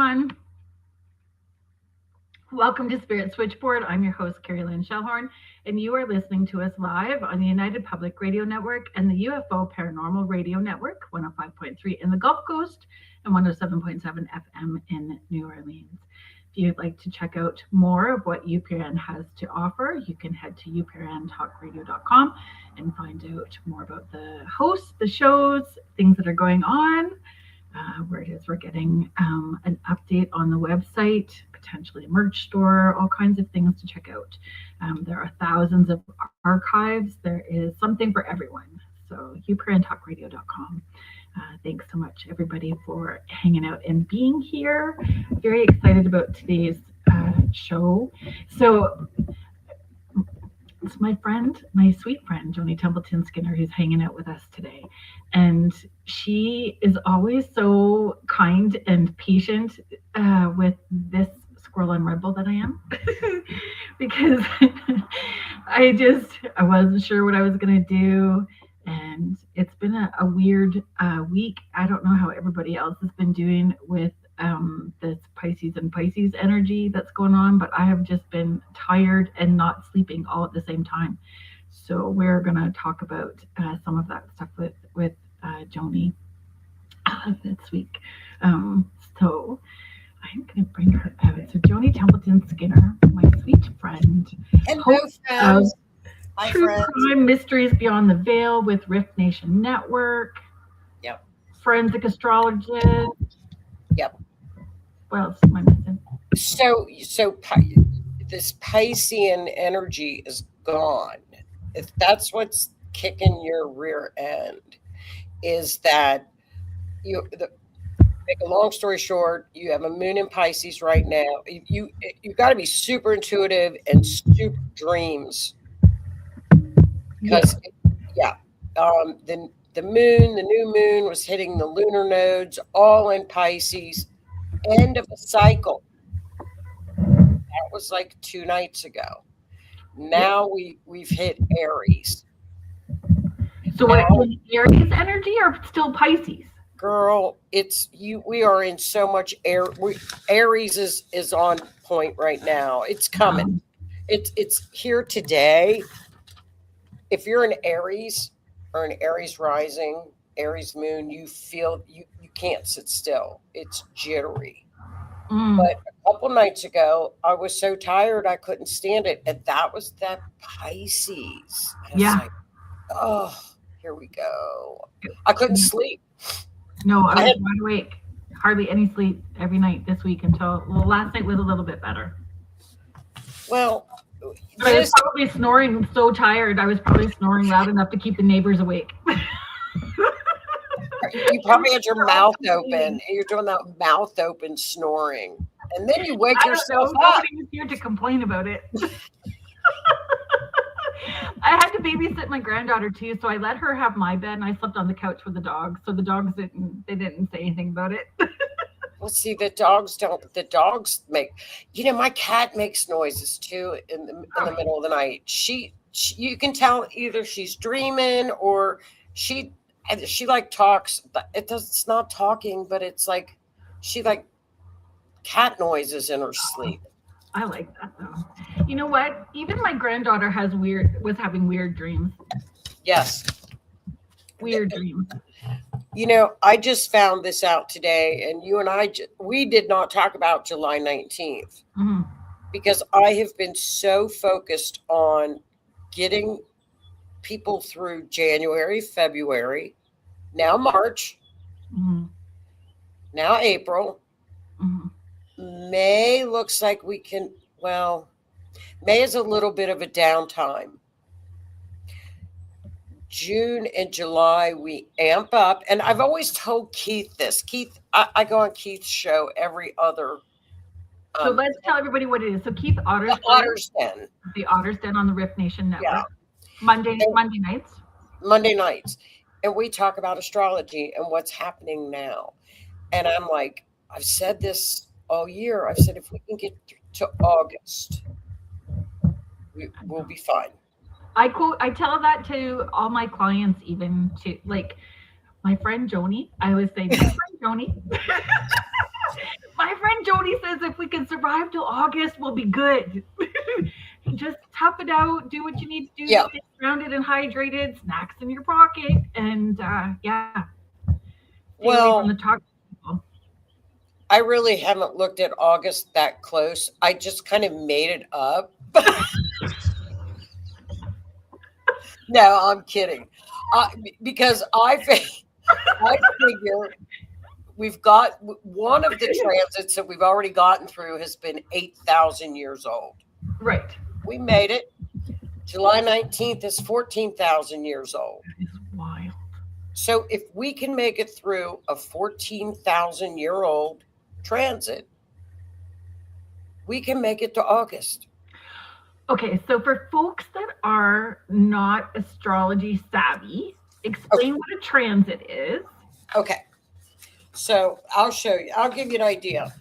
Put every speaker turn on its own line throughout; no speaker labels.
everyone. Welcome to Spirit Switchboard. I'm your host, Carrie Lynn Shellhorn, and you are listening to us live on the United Public Radio Network and the UFO Paranormal Radio Network, 105.3 in the Gulf Coast and 107.7 FM in New Orleans. If you'd like to check out more of what UPRN has to offer, you can head to uprntalkradio.com and find out more about the hosts, the shows, things that are going on. Where it is we're getting an update on the website, potentially a merch store, all kinds of things to check out. There are thousands of archives. There is something for everyone. So uprntalkradio.com. Thanks so much, everybody, for hanging out and being here. Very excited about today's show. So it's my friend, my sweet friend, Joni Templeton-Skinner, who's hanging out with us today. And she is always so kind and patient with this squirrel and rebel that I am. Because I wasn't sure what I was going to do. And it's been a weird week. I don't know how everybody else has been doing with this Pisces and Pisces energy that's going on, but I have just been tired and not sleeping all at the same time. So we're going to talk about some of that stuff with Joni this week. So I'm going to bring her out. So Joni Templeton-Skinner, my sweet friend.
Hello, friends. Hi,
True
friends.
Crime Mysteries Beyond the Veil with Rift Nation Network.
Yep.
Forensic astrologist.
Yep.
What else am I missing?
So this Piscean energy is gone. If that's what's kicking your rear end, is that make a long story short, you have a moon in Pisces right now. You got to be super intuitive and super dreams. Because the moon, the new moon was hitting the lunar nodes, all in Pisces. End of a cycle. That was like 2 nights ago. Now we've hit Aries.
So what, Aries energy or still Pisces?
Girl, we are in so much air. Aries is on point right now. It's coming. It's here today. If you're an Aries or an Aries rising, Aries moon, you feel you can't sit still. It's jittery. But a couple nights ago, I was so tired I couldn't stand it. And that was that Pisces. And
yeah.
Like, oh, here we go. I couldn't sleep.
No, I was wide awake. Hardly any sleep every night this week until last night was a little bit better.
Well,
I was probably snoring so tired. I was probably snoring loud enough to keep the neighbors awake.
You probably had your mouth open. You're doing that mouth open snoring. And then you wake yourself up.
Nobody was here to complain about it. I had to babysit my granddaughter too, so I let her have my bed and I slept on the couch with the dogs. So the dogs didn't say anything about it.
Well, see, the dogs make, my cat makes noises too in the middle of the night. You can tell either she's dreaming or she like talks, but it's not talking, but it's like, she like cat noises in her sleep.
I like that though. You know what? Even my granddaughter was having weird dreams.
Yes.
Weird dreams.
I just found this out today, and you and I, we did not talk about July 19th because I have been so focused on getting people through January, February, now March, now April. May looks like we can, May is a little bit of a downtime. June and July, we amp up. And I've always told Keith this. Keith, I go on Keith's show every other.
So let's tell everybody what it is. So Keith Otter's Den. The Otter's Den on the Rift Nation Network. Yeah. Monday nights. Monday nights.
And we talk about astrology and what's happening now. And I'm like, I've said this all year. I've said, if we can get to August, we'll be fine.
I tell that to all my clients, even to like my friend Joni. I always say, my friend Joni. My friend Joni says if we can survive till August, we'll be good. Just tough it out, do what you need to do
Yeah.
to stay grounded and hydrated, snacks in your pocket, and stay away from the toxic people.
I really haven't looked at August that close. I just kind of made it up. No, I'm kidding. Because I figure we've got one of the transits that we've already gotten through has been 8,000 years old.
Right.
We made it. July 19th is 14,000 years old.
It's wild.
So if we can make it through a 14,000-year-old transit, we can make it to August.
Okay, so for folks that are not astrology savvy, explain what a transit is.
Okay. So I'll show you. I'll give you an idea.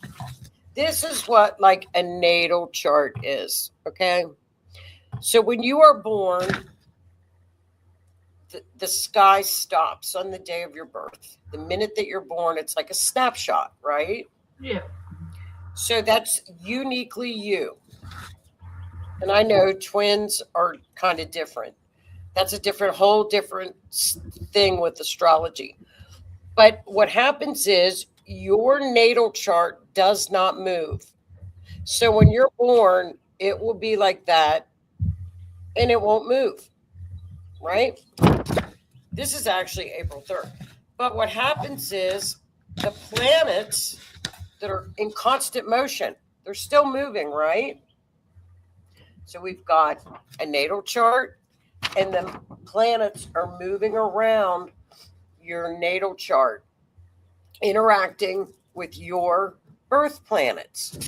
This is what like a natal chart is. Okay. So when you are born, the sky stops on the day of your birth. The minute that you're born, it's like a snapshot, right?
Yeah.
So that's uniquely you. And I know twins are kind of different. That's a whole different thing with astrology. But what happens is your natal chart does not move. So when you're born, it will be like that and it won't move, right? This is actually April 3rd. But what happens is the planets that are in constant motion, they're still moving, right? So we've got a natal chart and the planets are moving around your natal chart, interacting with your birth planets.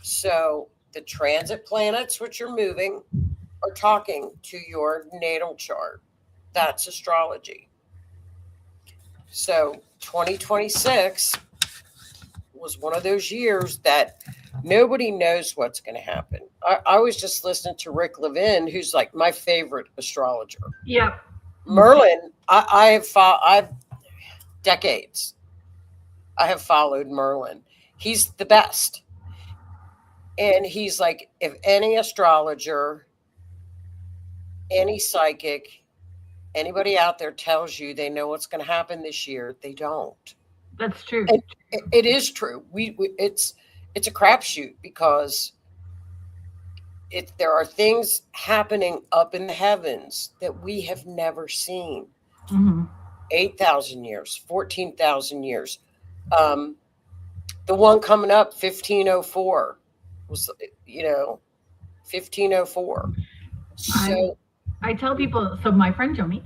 So the transit planets, which are moving, are talking to your natal chart. That's astrology. So 2026 was one of those years that nobody knows what's going to happen. I was just listening to Rick Levin, who's like my favorite astrologer.
Yeah.
Merlin, I've decades. I have followed Merlin. He's the best. And he's like, if any astrologer, any psychic, anybody out there tells you they know what's going to happen this year, they don't.
That's true.
It is true. It's a crapshoot because there are things happening up in the heavens that we have never seen.
Mm-hmm.
8,000 years, 14,000 years. The one coming up, 1504, was 1504. So
I tell people. So my friend Joni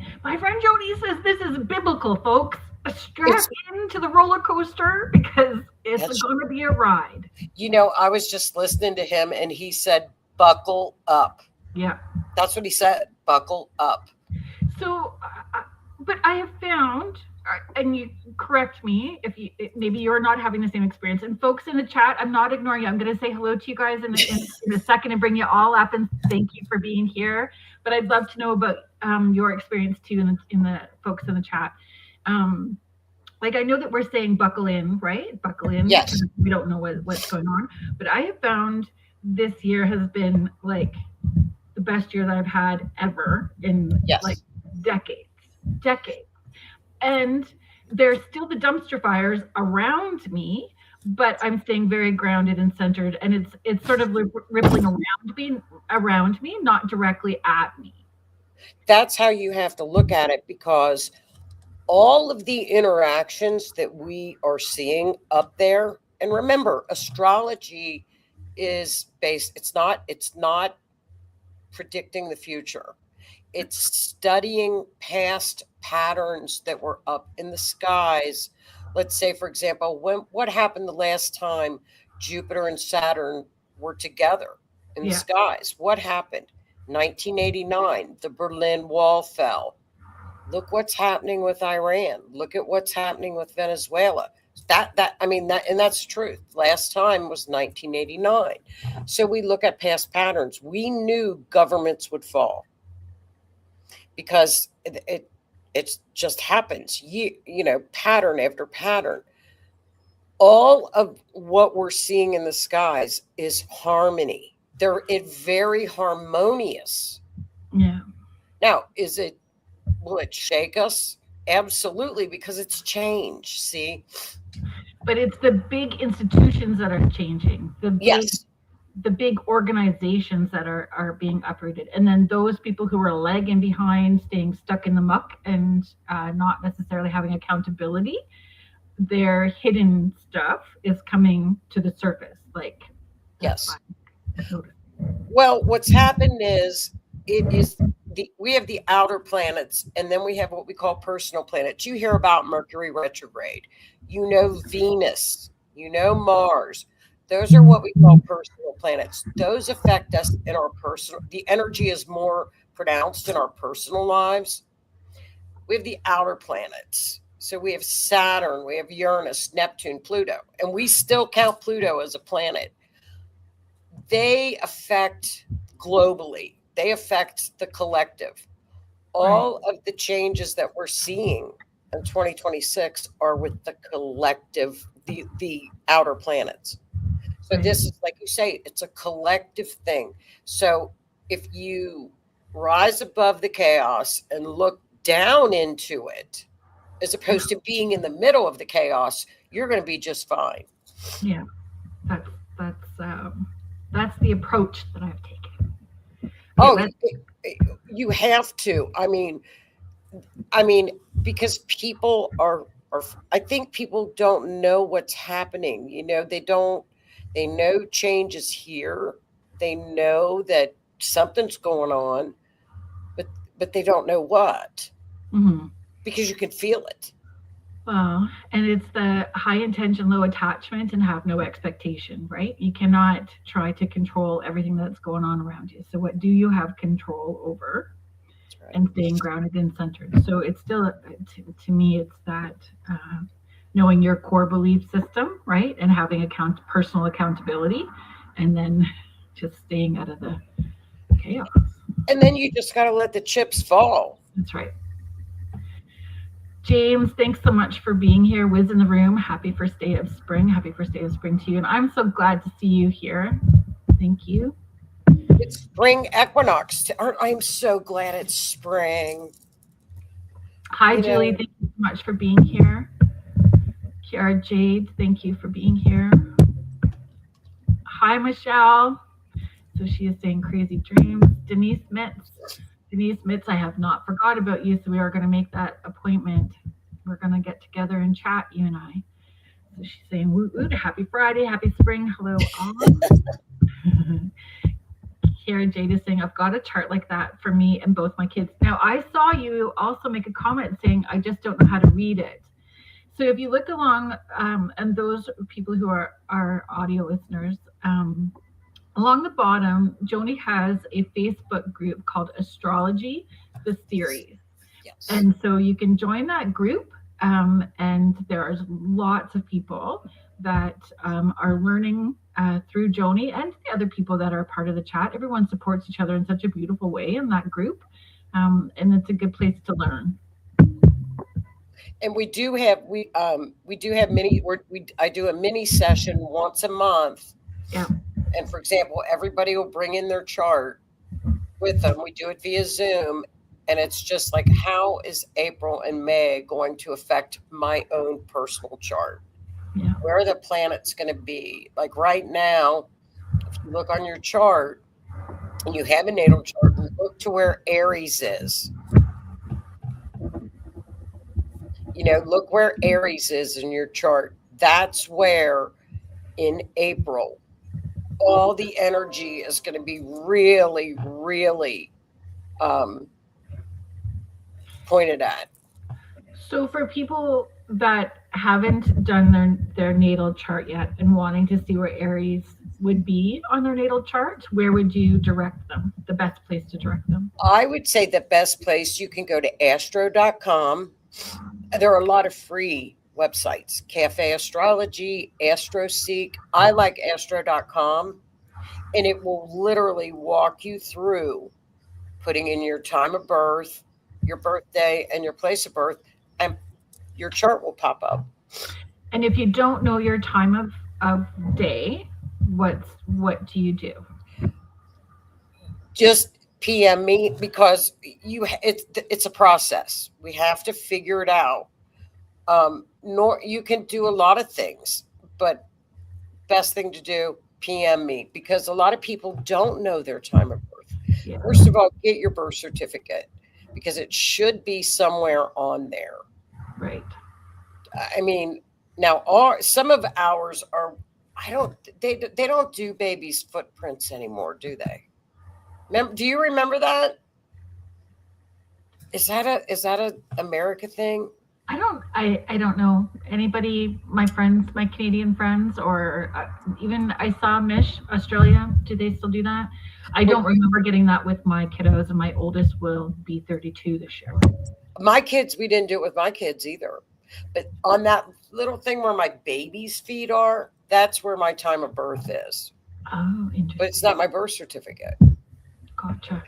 says this is biblical, folks. Strap into the roller coaster because it's going to be a ride.
I was just listening to him and he said, buckle up.
Yeah.
That's what he said. Buckle up.
So, but I have found, and you correct me if maybe you're not having the same experience. And folks in the chat, I'm not ignoring you. I'm going to say hello to you guys in a second and bring you all up and thank you for being here. But I'd love to know about your experience too in the folks in the chat. Like I know that we're saying buckle in, right? Buckle in.
Yes.
We don't know what's going on, but I have found this year has been like the best year that I've had ever in like decades. And there's still the dumpster fires around me, but I'm staying very grounded and centered, and it's sort of rippling around me, not directly at me.
That's how you have to look at it, because all of the interactions that we are seeing up there, and remember, astrology is based, it's not predicting the future. It's studying past patterns that were up in the skies. Let's say, for example, what happened the last time Jupiter and Saturn were together in the skies? What happened? 1989, the Berlin Wall fell. Look what's happening with Iran. Look at what's happening with Venezuela. And that's the truth. Last time was 1989. So we look at past patterns. We knew governments would fall because it just happens. Pattern after pattern. all of what we're seeing in the skies is harmony. They're very harmonious.
Yeah.
Now, will it shake us? Absolutely, because it's change. See?
But it's the big institutions that are changing.
Yes.
The big organizations that are being uprooted, and then those people who are lagging behind, staying stuck in the muck, and not necessarily having accountability, their hidden stuff is coming to the surface. Like,
yes. Well, what's happened is we have the outer planets, and then we have what we call personal planets. You hear about Mercury retrograde, Venus, Mars. Those are what we call personal planets. Those affect us in our personal. The energy is more pronounced in our personal lives. We have the outer planets. So we have Saturn, we have Uranus, Neptune, Pluto, and we still count Pluto as a planet. They affect globally. They affect the collective. All of the changes that we're seeing in 2026 are with the collective, the outer planets. So this is, like you say, it's a collective thing. So if you rise above the chaos and look down into it, as opposed to being in the middle of the chaos, you're going to be just fine.
Yeah, that's the approach that I've taken.
You have to. I mean, because people are. I think people don't know what's happening. They know change is here. They know that something's going on, but they don't know what.
Mm-hmm.
Because you can feel it.
Well, and it's the high intention, low attachment, and have no expectation, right? You cannot try to control everything that's going on around you. So what do you have control over? Right. And staying grounded and centered. So it's still, to me, it's that knowing your core belief system, right? And having personal accountability, and then just staying out of the chaos.
And then you just got to let the chips fall.
That's right. James, thanks so much for being here. Wiz in the room. Happy first day of spring. Happy first day of spring to you. And I'm so glad to see you here. Thank you.
It's Spring Equinox. I'm so glad it's spring.
Hi, Julie. Thank you so much for being here. Kiara Jade, thank you for being here. Hi, Michelle. So she is saying crazy dreams. Denise Mitz, I have not forgot about you, so we are going to make that appointment. We're going to get together and chat, you and I. So she's saying, woot woot, happy Friday, happy spring, hello all. Kara Jade is saying, I've got a chart like that for me and both my kids. Now, I saw you also make a comment saying, I just don't know how to read it. So if you look along, and those people who are our audio listeners, along the bottom, Joni has a Facebook group called Astrology, the Series. Yes. And so you can join that group, and there's lots of people that are learning through Joni and the other people that are part of the chat. Everyone supports each other in such a beautiful way in that group, and it's a good place to learn.
And I do a mini session once a month.
Yeah.
And for example, everybody will bring in their chart with them. We do it via Zoom. And it's just like, how is April and May going to affect my own personal chart?
Yeah.
Where are the planets going to be? Like right now, if you look on your chart and you have a natal chart, look to where Aries is. Look where Aries is in your chart. That's where in April, all the energy is going to be really, really pointed at.
So for people that haven't done their natal chart yet and wanting to see where Aries would be on their natal chart, where would you direct them? The best place to direct them?
I would say the best place, you can go to astro.com. There are a lot of free websites, Cafe Astrology, AstroSeek. I like astro.com, and it will literally walk you through putting in your time of birth, your birthday, and your place of birth, and your chart will pop up.
And if you don't know your time of day, what do you do?
Just PM me, because it's a process. We have to figure it out. Nor you can do a lot of things, but best thing to do, PM me, because a lot of people don't know their time of birth.
Yeah.
First of all, get your birth certificate, because it should be somewhere on there.
Right.
I mean, now some of ours are. They don't do babies' footprints anymore, do they? Do you remember that? Is that a America thing?
I don't know anybody, my friends, my Canadian friends, or even I saw Mish Australia. Do they still do that? I don't remember getting that with my kiddos, and my oldest will be 32 this year.
My kids, we didn't do it with my kids either. But on that little thing where my baby's feet are, that's where my time of birth is.
Oh, interesting.
But it's not my birth certificate.
Gotcha.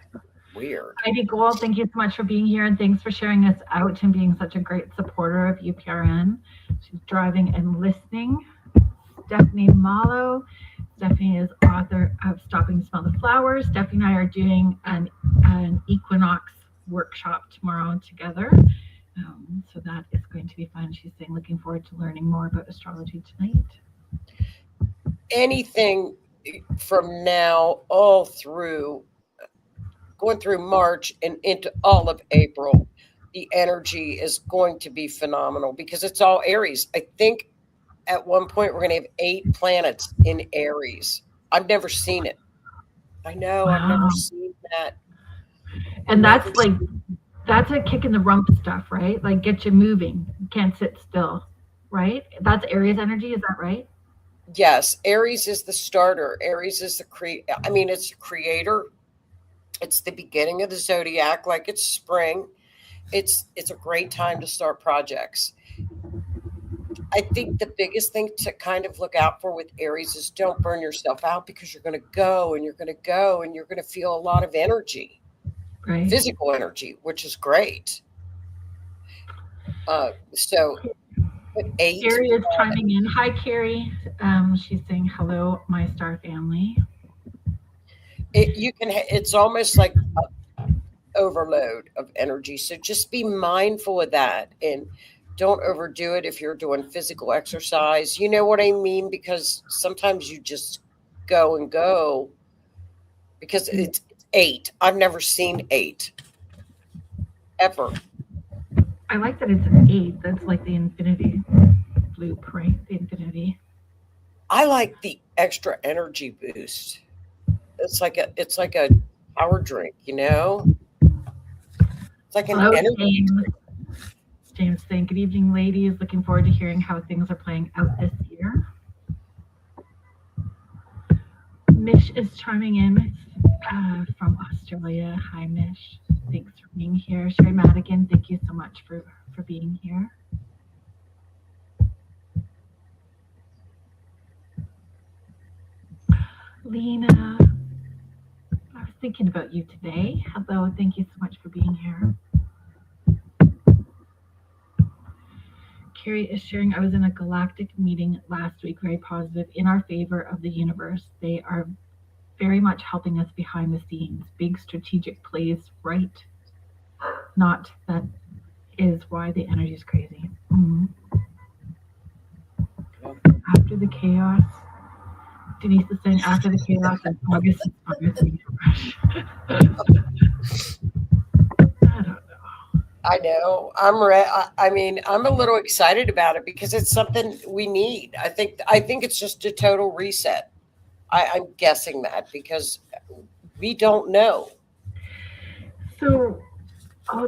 Weird.
Heidi Gold, thank you so much for being here, and thanks for sharing us out and being such a great supporter of UPRN. She's driving and listening. Stephanie Malo. Stephanie is author of Stopping to Smell the Flowers. Stephanie and I are doing an equinox workshop tomorrow together. So that is going to be fun. She's saying, looking forward to learning more about astrology tonight.
Anything from now all through, going through March and into all of April, the energy is going to be phenomenal, because it's all Aries. I think at one point we're going to have 8 planets in Aries. I've never seen it. I know. Wow. I've never seen that.
And that's a kick in the rump stuff, right? Like, get you moving. You can't sit still, right? That's Aries energy. Is that right?
Yes. Aries is the starter. Aries is it's the creator. It's the beginning of the zodiac, like it's spring. It's a great time to start projects. I think the biggest thing to kind of look out for with Aries is don't burn yourself out, because you're going to go and you're going to go and you're going to feel a lot of energy,
right?
Physical energy, which is great. So
Carrie is chiming in. Hi, Carrie. She's saying hello, my star family.
It's almost like an overload of energy. So just be mindful of that, and don't overdo it if you're doing physical exercise. You know what I mean? Because sometimes you just go and go, because it's 8. I've never seen 8 ever.
I like that it's an 8. That's like the infinity loop, right? The infinity.
I like the extra energy boost. It's like a power drink, you know? It's like an energy drink.
James saying, good evening, ladies. Looking forward to hearing how things are playing out this year. Mish is chiming in from Australia. Hi, Mish. Thanks for being here. Sherry Madigan, thank you so much for being here. Lena, I was thinking about you today. Hello, thank you so much for being here. Carrie is sharing, I was in a galactic meeting last week, very positive, in our favor of the universe. They are very much helping us behind the scenes. Big strategic plays, right? Not that is why the energy is crazy. After the chaos, Denise is saying, after the chaos in August,
I know. I'm a little excited about it, because it's something we need. I think it's just a total reset. I'm guessing that, because we don't know.
So,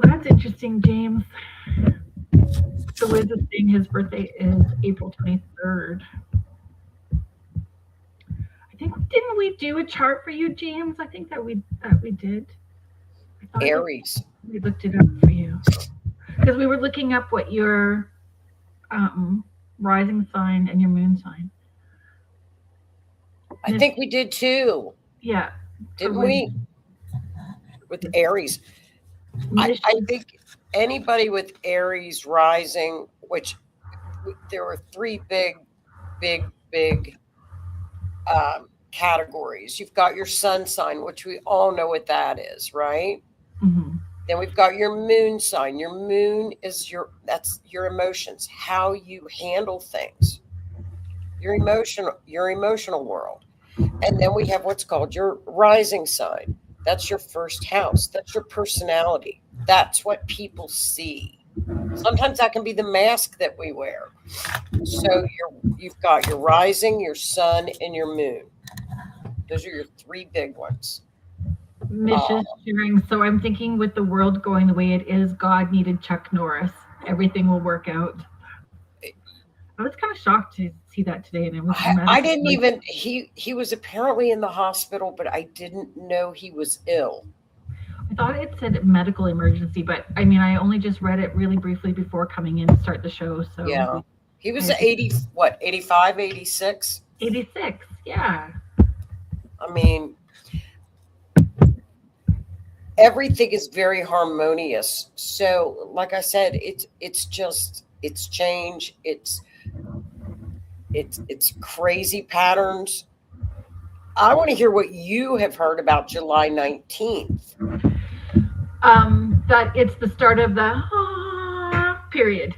that's interesting, James. So Liz is saying his birthday is April 23rd. Didn't we do a chart for you, James? I think that we did.
Aries.
We looked it up for you, because we were looking up what your rising sign and your moon sign.
I think we did too.
Yeah.
Didn't we? With Aries. I think anybody with Aries rising, which there were three big categories. You've got your sun sign, which we all know what that is, right?
Mm-hmm.
Then we've got your moon sign. Your moon is that's your emotions, how you handle things, your emotional world. And then we have what's called your rising sign. That's your first house. That's your personality. That's what people see. Sometimes that can be the mask that we wear. So you've got your rising, your sun, and your moon. Those are your three big ones.
Misha's sharing. So I'm thinking with the world going the way it is, God needed Chuck Norris. Everything will work out. I was kind of shocked to see that today, and it was.
I didn't even. He was apparently in the hospital, but I didn't know he was ill.
I thought it said medical emergency, but I mean, I only just read it really briefly before coming in to start the show. So
yeah, he was 85, 86?
86, yeah.
I mean, everything is very harmonious. So, like I said, it's change. It's crazy patterns. I want to hear what you have heard about July 19th.
That it's the start of the period.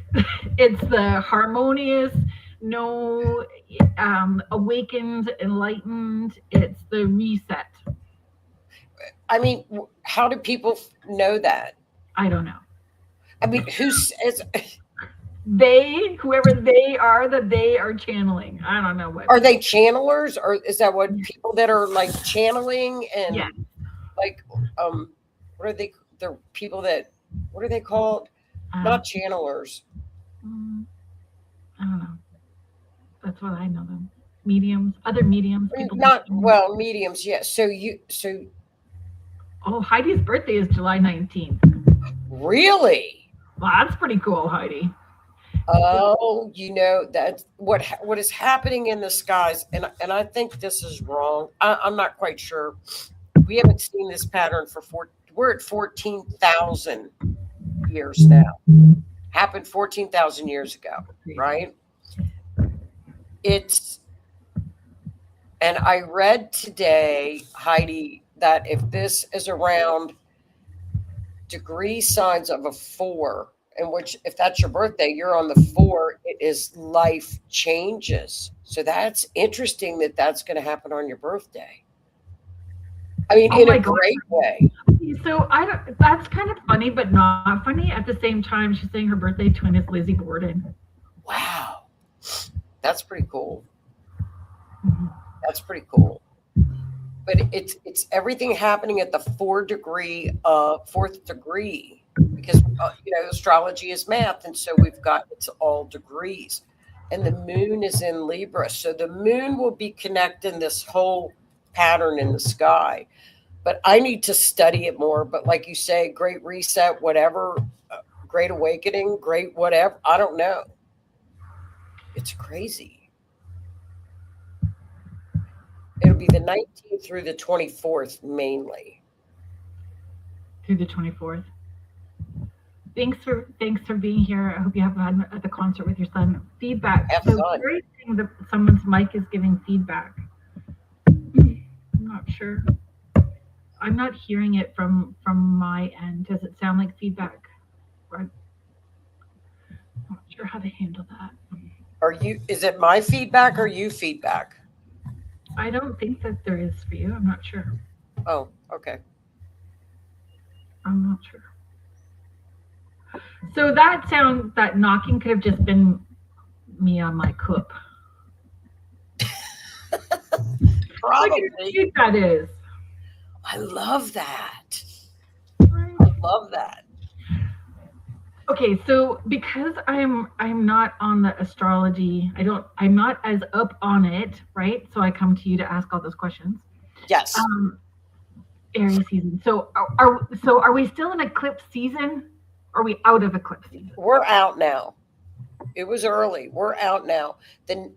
It's the harmonious, no awakened, enlightened. It's the reset.
I mean, how do people know that?
I don't know.
I mean, whoever
they are, that they are channeling. I don't know what.
Are they channelers, or is that what people that are like channeling and like what are they? The people that, what are they called? Not channelers.
I don't know. That's what I know them. Mediums, other mediums.
Mediums. Yeah. So.
Oh, Heidi's birthday is July 19th.
Really?
Well, that's pretty cool, Heidi.
Oh, that's what is happening in the skies, and I think this is wrong. I'm not quite sure. We haven't seen this pattern we're at 14,000 years now. Happened 14,000 years ago, right? And I read today, Heidi, that if this is around degree signs of a 4, in which if that's your birthday, you're on the 4, it is life changes. So that's interesting that that's going to happen on your birthday. I mean, in a great way.
So that's kind of funny, but not funny. At the same time, she's saying her birthday twin is Lizzie Borden.
Wow. That's pretty cool. That's pretty cool. But it's everything happening at the 4th degree, because astrology is math, and so it's all degrees, and the moon is in Libra, so the moon will be connecting this whole pattern in the sky. But I need to study it more. But like you say, great reset, whatever, great awakening, great whatever. I don't know. It's crazy. It'll be the 19th through the 24th mainly.
Through the 24th. Thanks for being here. I hope you have fun at the concert with your son. Feedback.
Have fun.
Great thing that someone's mic is giving feedback. I'm not sure. I'm not hearing it from my end. Does it sound like feedback? I'm not sure how to handle that.
Is it my feedback or you feedback?
I don't think that there is for you. I'm not sure.
Oh, okay.
I'm not sure. So that knocking could have just been me on my cup.
Probably.
Look how cute that is.
I love that. I love that.
Okay, so because I'm not on the astrology, I'm not as up on it, right? So I come to you to ask all those questions.
Yes.
Aries season. So are we still in eclipse season? Or are we out of eclipse season?
We're out now. It was early. We're out now. And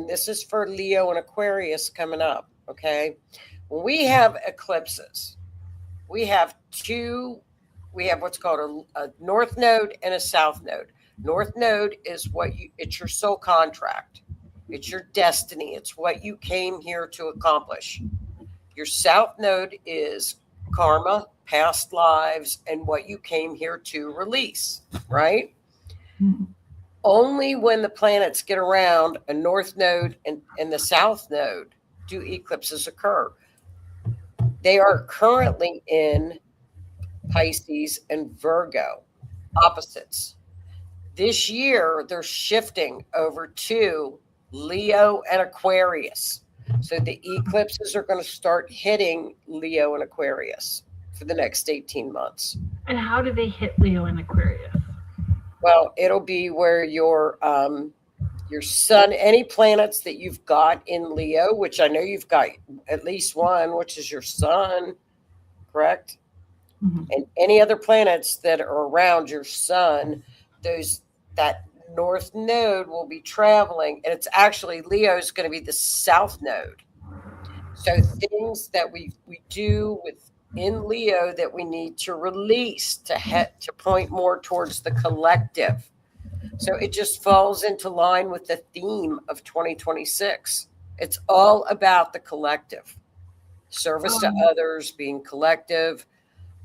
this is for Leo and Aquarius coming up. Okay. When we have eclipses, we have what's called a north node and a south node. North Node is it's your soul contract. It's your destiny. It's what you came here to accomplish. Your South Node is karma, past lives, and what you came here to release, right?
Mm-hmm.
Only when the planets get around a North Node and the South Node do eclipses occur. They are currently in Pisces and Virgo, opposites. This year, they're shifting over to Leo and Aquarius. So the eclipses are going to start hitting Leo and Aquarius for the next 18 months.
And how do they hit Leo and Aquarius?
Well, it'll be where your sun, any planets that you've got in Leo, which I know you've got at least one, which is your sun, correct?
Mm-hmm.
And any other planets that are around your sun, that North Node will be traveling, and it's actually Leo is going to be the South Node. So things that we do within Leo that we need to release to point more towards the collective. So it just falls into line with the theme of 2026. It's all about the collective, service to others, being collective.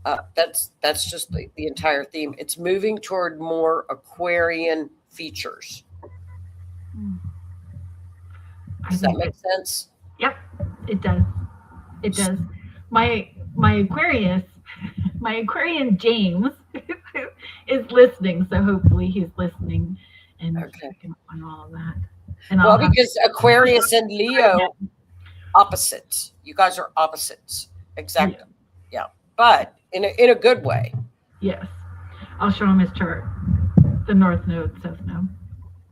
That's just the entire theme. It's moving toward more Aquarian features. Does that make sense?
Yep, it does. It does. My Aquarian James is listening, so hopefully he's listening and checking on all of that. And
because Aquarius and Leo, opposites. You guys are opposites. Exactly. Yeah. But in a good way.
Yes. I'll show him his chart. The North Node, South Node.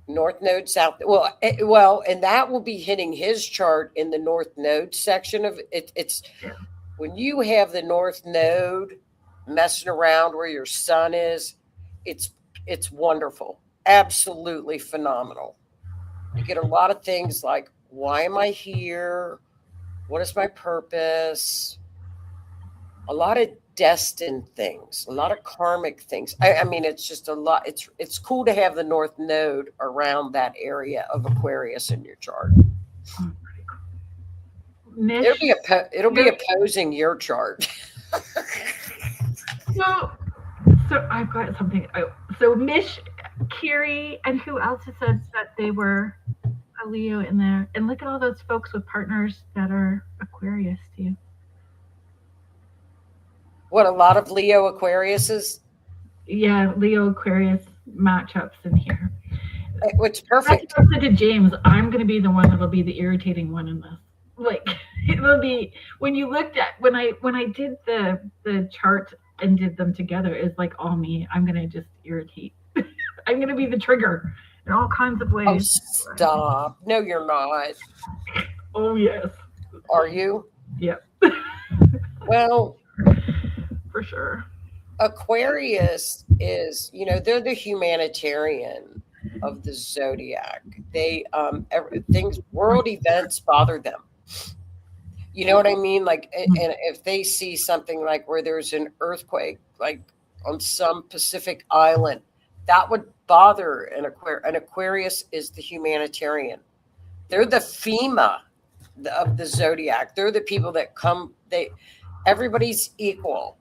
North Node, South. Well, and that will be hitting his chart in the North Node section of it. It's when you have the North Node messing around where your sun is, it's wonderful. Absolutely phenomenal. You get a lot of things like, why am I here? What is my purpose? A lot of destined things, a lot of karmic things. I mean, it's just a lot. It's cool to have the North Node around that area of Aquarius in your chart. It'll be opposing your chart.
So I've got something. So Mish, Kiri, and who else has said that they were a Leo in there? And look at all those folks with partners that are Aquarius too.
What, a lot of Leo Aquariuses?
Yeah, Leo Aquarius matchups in here.
Which perfect.
I said to James, I'm going to be the one that'll be the irritating one in this. Like, it will be when you looked at when I did the chart and did them together. It's like all me. I'm going to just irritate. I'm going to be the trigger in all kinds of ways.
Oh, stop! No, you're not.
Oh yes.
Are you?
Yep.
Well.
For sure.
Aquarius is, they're the humanitarian of the zodiac. They world events bother them. You know what I mean? Like, and if they see something like where there's an earthquake, like on some Pacific island, that would bother an Aquarius. An Aquarius is the humanitarian. They're the FEMA of the zodiac. They're the people that come. Everybody's equal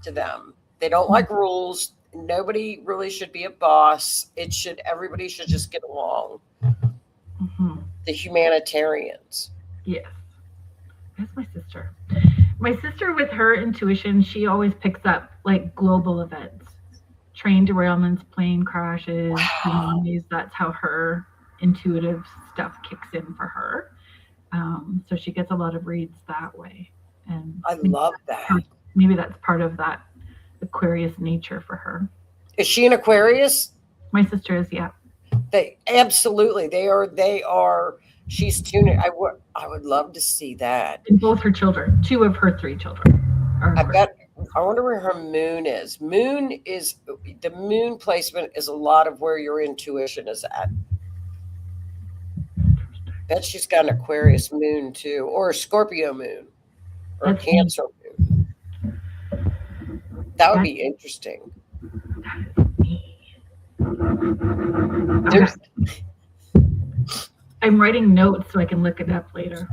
to them. They don't like rules. Nobody really should be a boss. Everybody should just get along.
Mm-hmm.
The humanitarians.
Yes. That's my sister. My sister, with her intuition, she always picks up like global events, train derailments, plane crashes, tsunamis. That's how her intuitive stuff kicks in for her. So she gets a lot of reads that way. And
I love that.
Maybe that's part of that Aquarius nature for her.
Is she an Aquarius?
My sister is, yeah.
They are. She's tuning. I would love to see that.
And both her children, 2 of her 3 children.
I wonder where her moon is. The moon placement is a lot of where your intuition is at. Bet she's got an Aquarius moon too, or a Scorpio moon, or a Cancer moon. That would be interesting. There's,
I'm writing notes so I can look it up later.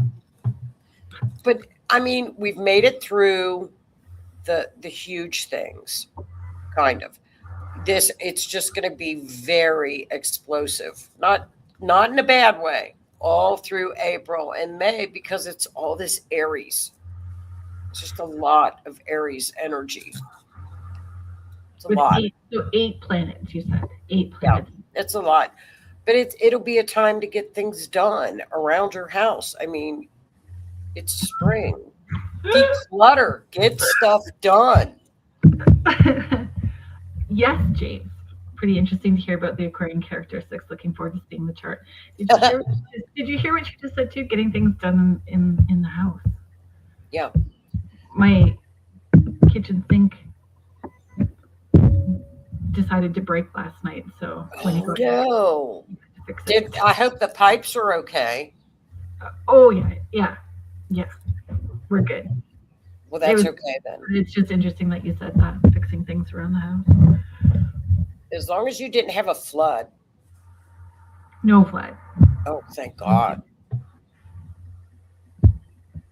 but I mean, we've made it through the huge things, kind of. It's just going to be very explosive, not in a bad way, all through April and May, because it's all this Aries. It's just a lot of Aries energy. It's a lot.
Eight planets, you said. 8 planets.
Yeah, it's a lot. But it'll be a time to get things done around your house. I mean, it's spring. Declutter, get stuff done.
Yes, James. Pretty interesting to hear about the Aquarian characteristics. Looking forward to seeing the chart. Did you hear what you just said too? Getting things done in the house.
Yeah.
My kitchen sink decided to break last night, so when you go
to fix it. I hope the pipes are okay.
Oh yeah, we're good.
Well, that's okay then.
It's just interesting that you said that, fixing things around the house.
As long as you didn't have a flood.
No flood.
Oh, thank God.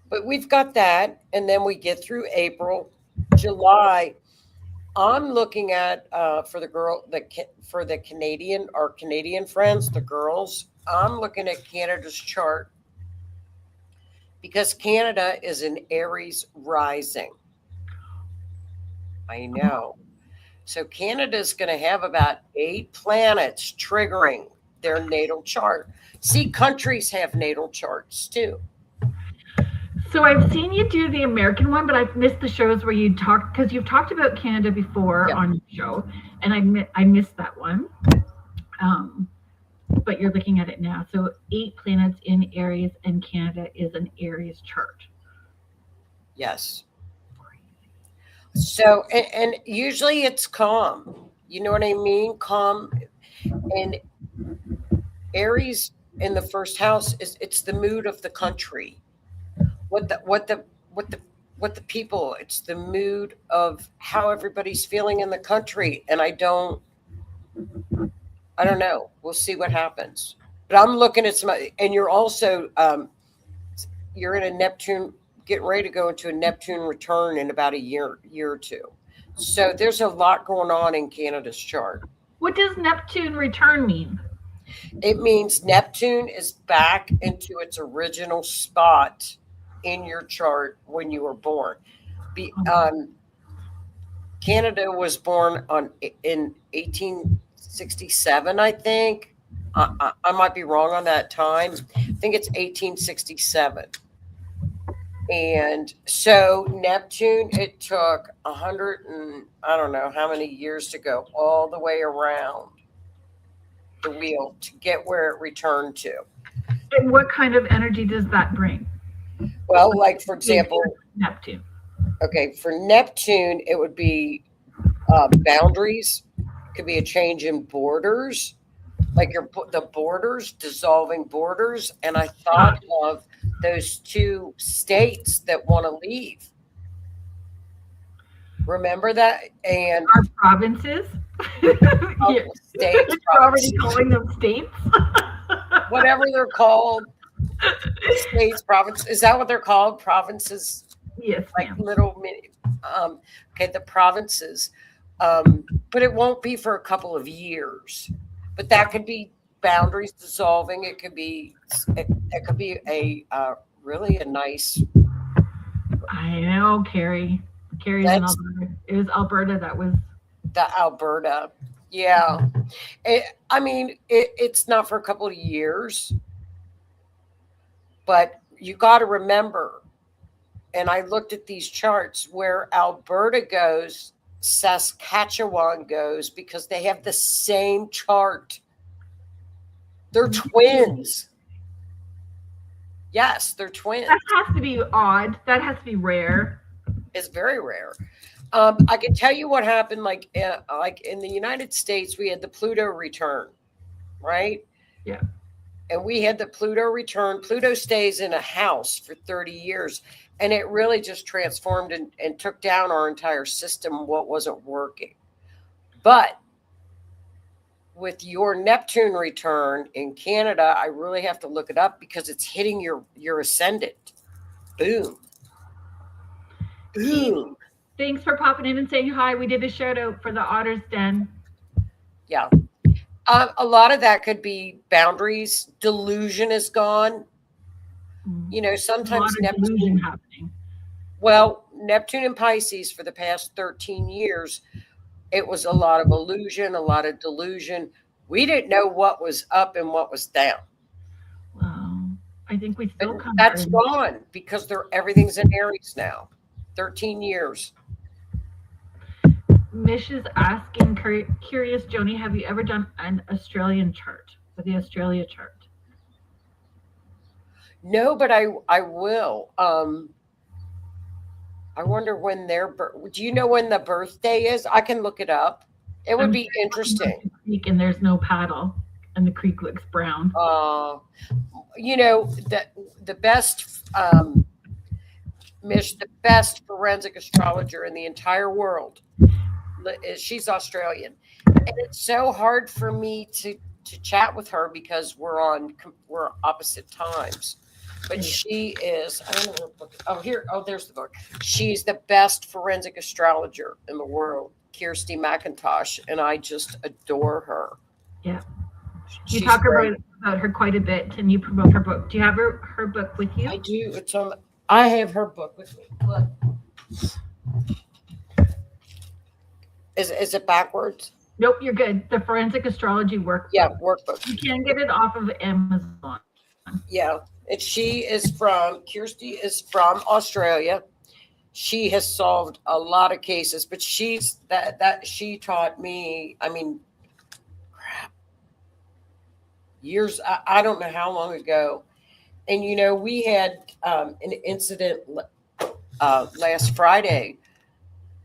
But we've got that, and then we get through April, July. I'm looking at for the Canadian, our Canadian friends, the girls. I'm looking at Canada's chart because Canada is in Aries rising. I know. So Canada's going to have about 8 planets triggering their natal chart. See, countries have natal charts too.
So I've seen you do the American one, but I've missed the shows where you talk, because you've talked about Canada before on your show, and I missed that one. But you're looking at it now. So 8 planets in Aries, and Canada is an Aries chart.
Yes. So, and usually it's calm. You know what I mean? Calm. And Aries in the first house it's the mood of the country. What the people, it's the mood of how everybody's feeling in the country. And I don't know. We'll see what happens. But I'm looking at and you're also, you're in a Neptune, getting ready to go into a Neptune return in about a year or two. So there's a lot going on in Canada's chart.
What does Neptune return mean?
It means Neptune is back into its original spot in your chart when you were born. Canada was born in 1867, I think. I might be wrong on that time. I think it's 1867. And so Neptune, it took 100 and I don't know how many years to go all the way around the wheel to get where it returned to.
And what kind of energy does that bring?
Well, like for example,
Neptune.
Okay, for Neptune, it would be boundaries. It could be a change in borders, like the borders, dissolving borders. And I thought of those 2 states that want to leave. Remember that? And
our provinces.
States.
You're already calling them states.
Whatever they're called. States, provinces. Is that what they're called? Provinces?
Yes.
Like little mini. Okay, the provinces. But it won't be for a couple of years. But that could be boundaries dissolving. It could be a really a nice.
I know, Carrie. Carrie's in Alberta. It was Alberta that was.
The Alberta. Yeah. It's not for a couple of years. But you got to remember, and I looked at these charts, where Alberta goes, Saskatchewan goes, because they have the same chart. They're twins. Yes, they're twins.
That has to be odd. That has to be rare.
It's very rare. I can tell you what happened. Like in the United States, we had the Pluto return, right?
Yeah.
And we had the Pluto return. Pluto stays in a house for 30 years. And it really just transformed and took down our entire system, what wasn't working. But with your Neptune return in Canada, I really have to look it up because it's hitting your ascendant. Boom. Boom.
Thanks for popping in and saying hi. We did a shout out for the Otter's Den.
Yeah. A lot of that could be boundaries. Delusion is gone. You know, sometimes
Neptune happening.
Well, Neptune and Pisces for the past 13 years, it was a lot of illusion, a lot of delusion. We didn't know what was up and what was down.
I think we still come.
That's gone because everything's in Aries now. 13 years.
Mish is asking, curious, Joni, have you ever done an Australian chart, or the Australia chart?
No, but I will. I wonder when do you know when the birthday is? I can look it up. It would be interesting.
And there's no paddle, and the creek looks brown.
You know, the best Mish, the best forensic astrologer in the entire world. She's Australian, and it's so hard for me to chat with her because we're opposite times. But she is, I don't know her book. There's the book. She's the best forensic astrologer in the world, Kirsty McIntosh, and I just adore her.
Yeah. You talk about her quite a bit, and you promote her book. Do you have her book with you?
I do. I have her book with me. Look. Is it backwards?
Nope, you're good. The Forensic Astrology Workbook.
Yeah, workbook.
You can get it off of Amazon.
Yeah. And Kirsty is from Australia. She has solved a lot of cases, but she taught me, years, I don't know how long ago. And, you know, we had an incident last Friday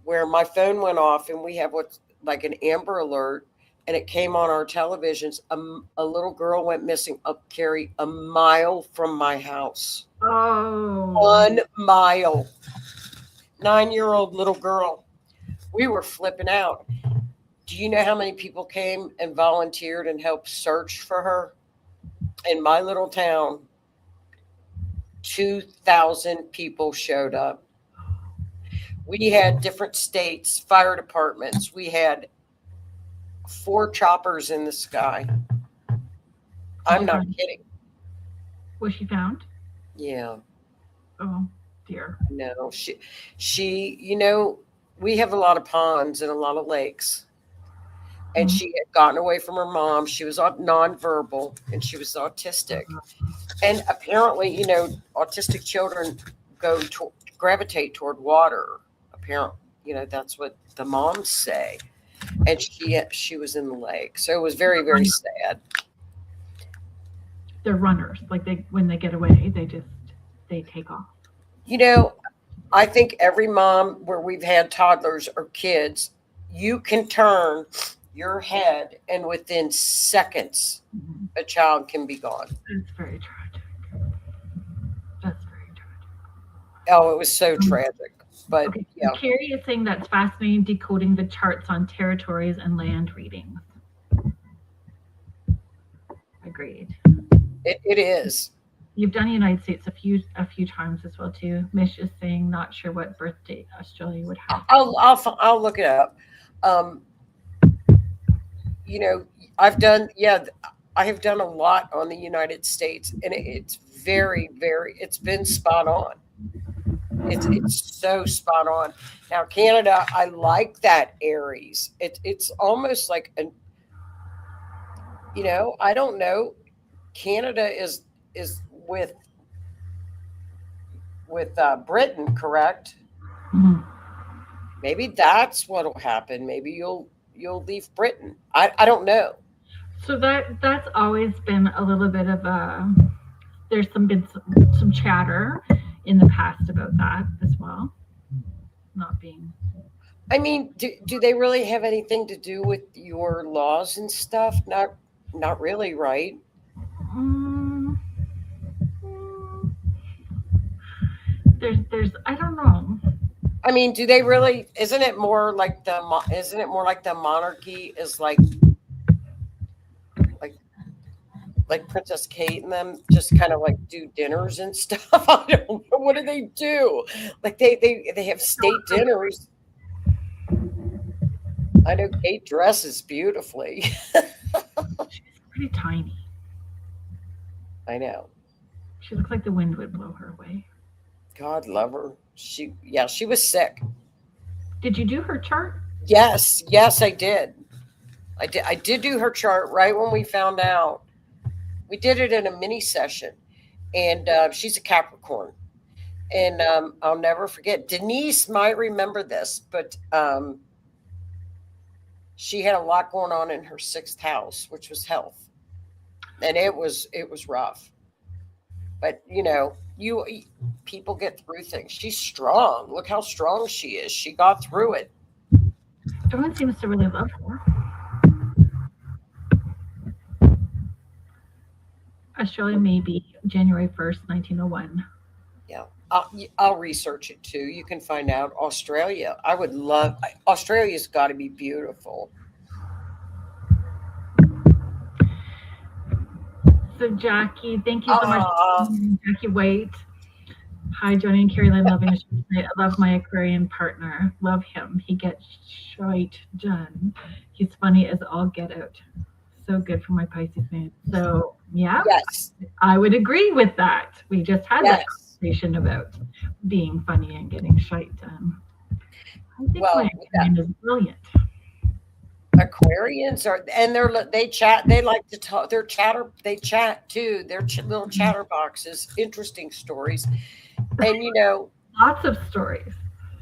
where my phone went off and we have what's like an Amber Alert, and it came on our televisions. A little girl went missing Carrie, a mile from my house.
Oh.
1 mile. 9-year-old little girl. We were flipping out. Do you know how many people came and volunteered and helped search for her? In my little town, 2,000 people showed up. We had different states, fire departments. We had 4 choppers in the sky. I'm not kidding.
Was she found?
Yeah.
Oh, dear.
No, she, you know, we have a lot of ponds and a lot of lakes. And she had gotten away from her mom. She was nonverbal and she was autistic. And apparently, you know, autistic children gravitate toward water. Apparently, you know, that's what the moms say. And she was in the lake. So it was very, very sad.
They're runners. Like when they get away, they take off.
You know, I think every mom where we've had toddlers or kids, you can turn your head and within seconds, a child can be gone.
That's very tragic. That's very tragic.
Oh, it was so tragic. But
okay.
Yeah.
Carrie is saying that's fascinating, decoding the charts on territories and land readings. Agreed.
It is.
You've done the United States a few times as well too. Mish is saying not sure what birthday Australia would have.
I'll look it up. You know, I have done a lot on the United States, and it's very, very, it's been spot on. It's so spot on. Now, Canada, I like that Aries. It's almost like you know, I don't know. Canada is with Britain, correct?
Mm-hmm.
Maybe that's what'll happen. Maybe you'll leave Britain. I don't know.
So that's always been a little bit of there's been some chatter in the past about that as well. Not being.
I mean, do they really have anything to do with your laws and stuff? Not really, right?
There's I don't know.
I mean, do they really? Isn't it more like the monarchy is like like Princess Kate and them just kind of like do dinners and stuff. I don't know. What do they do? Like they have state dinners. I know Kate dresses beautifully.
She's pretty tiny.
I know.
She looks like the wind would blow her away.
God love her. She was sick.
Did you do her chart?
Yes, I did. I did do her chart right when we found out. We did it in a mini session, and she's a Capricorn. And I'll never forget. Denise might remember this, but she had a lot going on in her 6th house, which was health, and it was rough. But people get through things. She's strong. Look how strong she is. She got through it.
Everyone seems to really love her. Australia may be January 1st, 1901.
Yeah, I'll research it too. You can find out. Australia. I would love. Australia's got to be beautiful.
So Jackie, thank you so much, Jackie White. Hi, Joni and Carrie Lynn, loving the show tonight. I love my Aquarian partner. Love him. He gets shite done. He's funny as all get out. So good for my Pisces man. So yeah,
yes,
I would agree with that. We just had that conversation about being funny and getting shite done. I think my Aquarian is brilliant.
Aquarians they chat. They like to talk. They chat too. They're little chatterboxes. Interesting stories, and
lots of stories.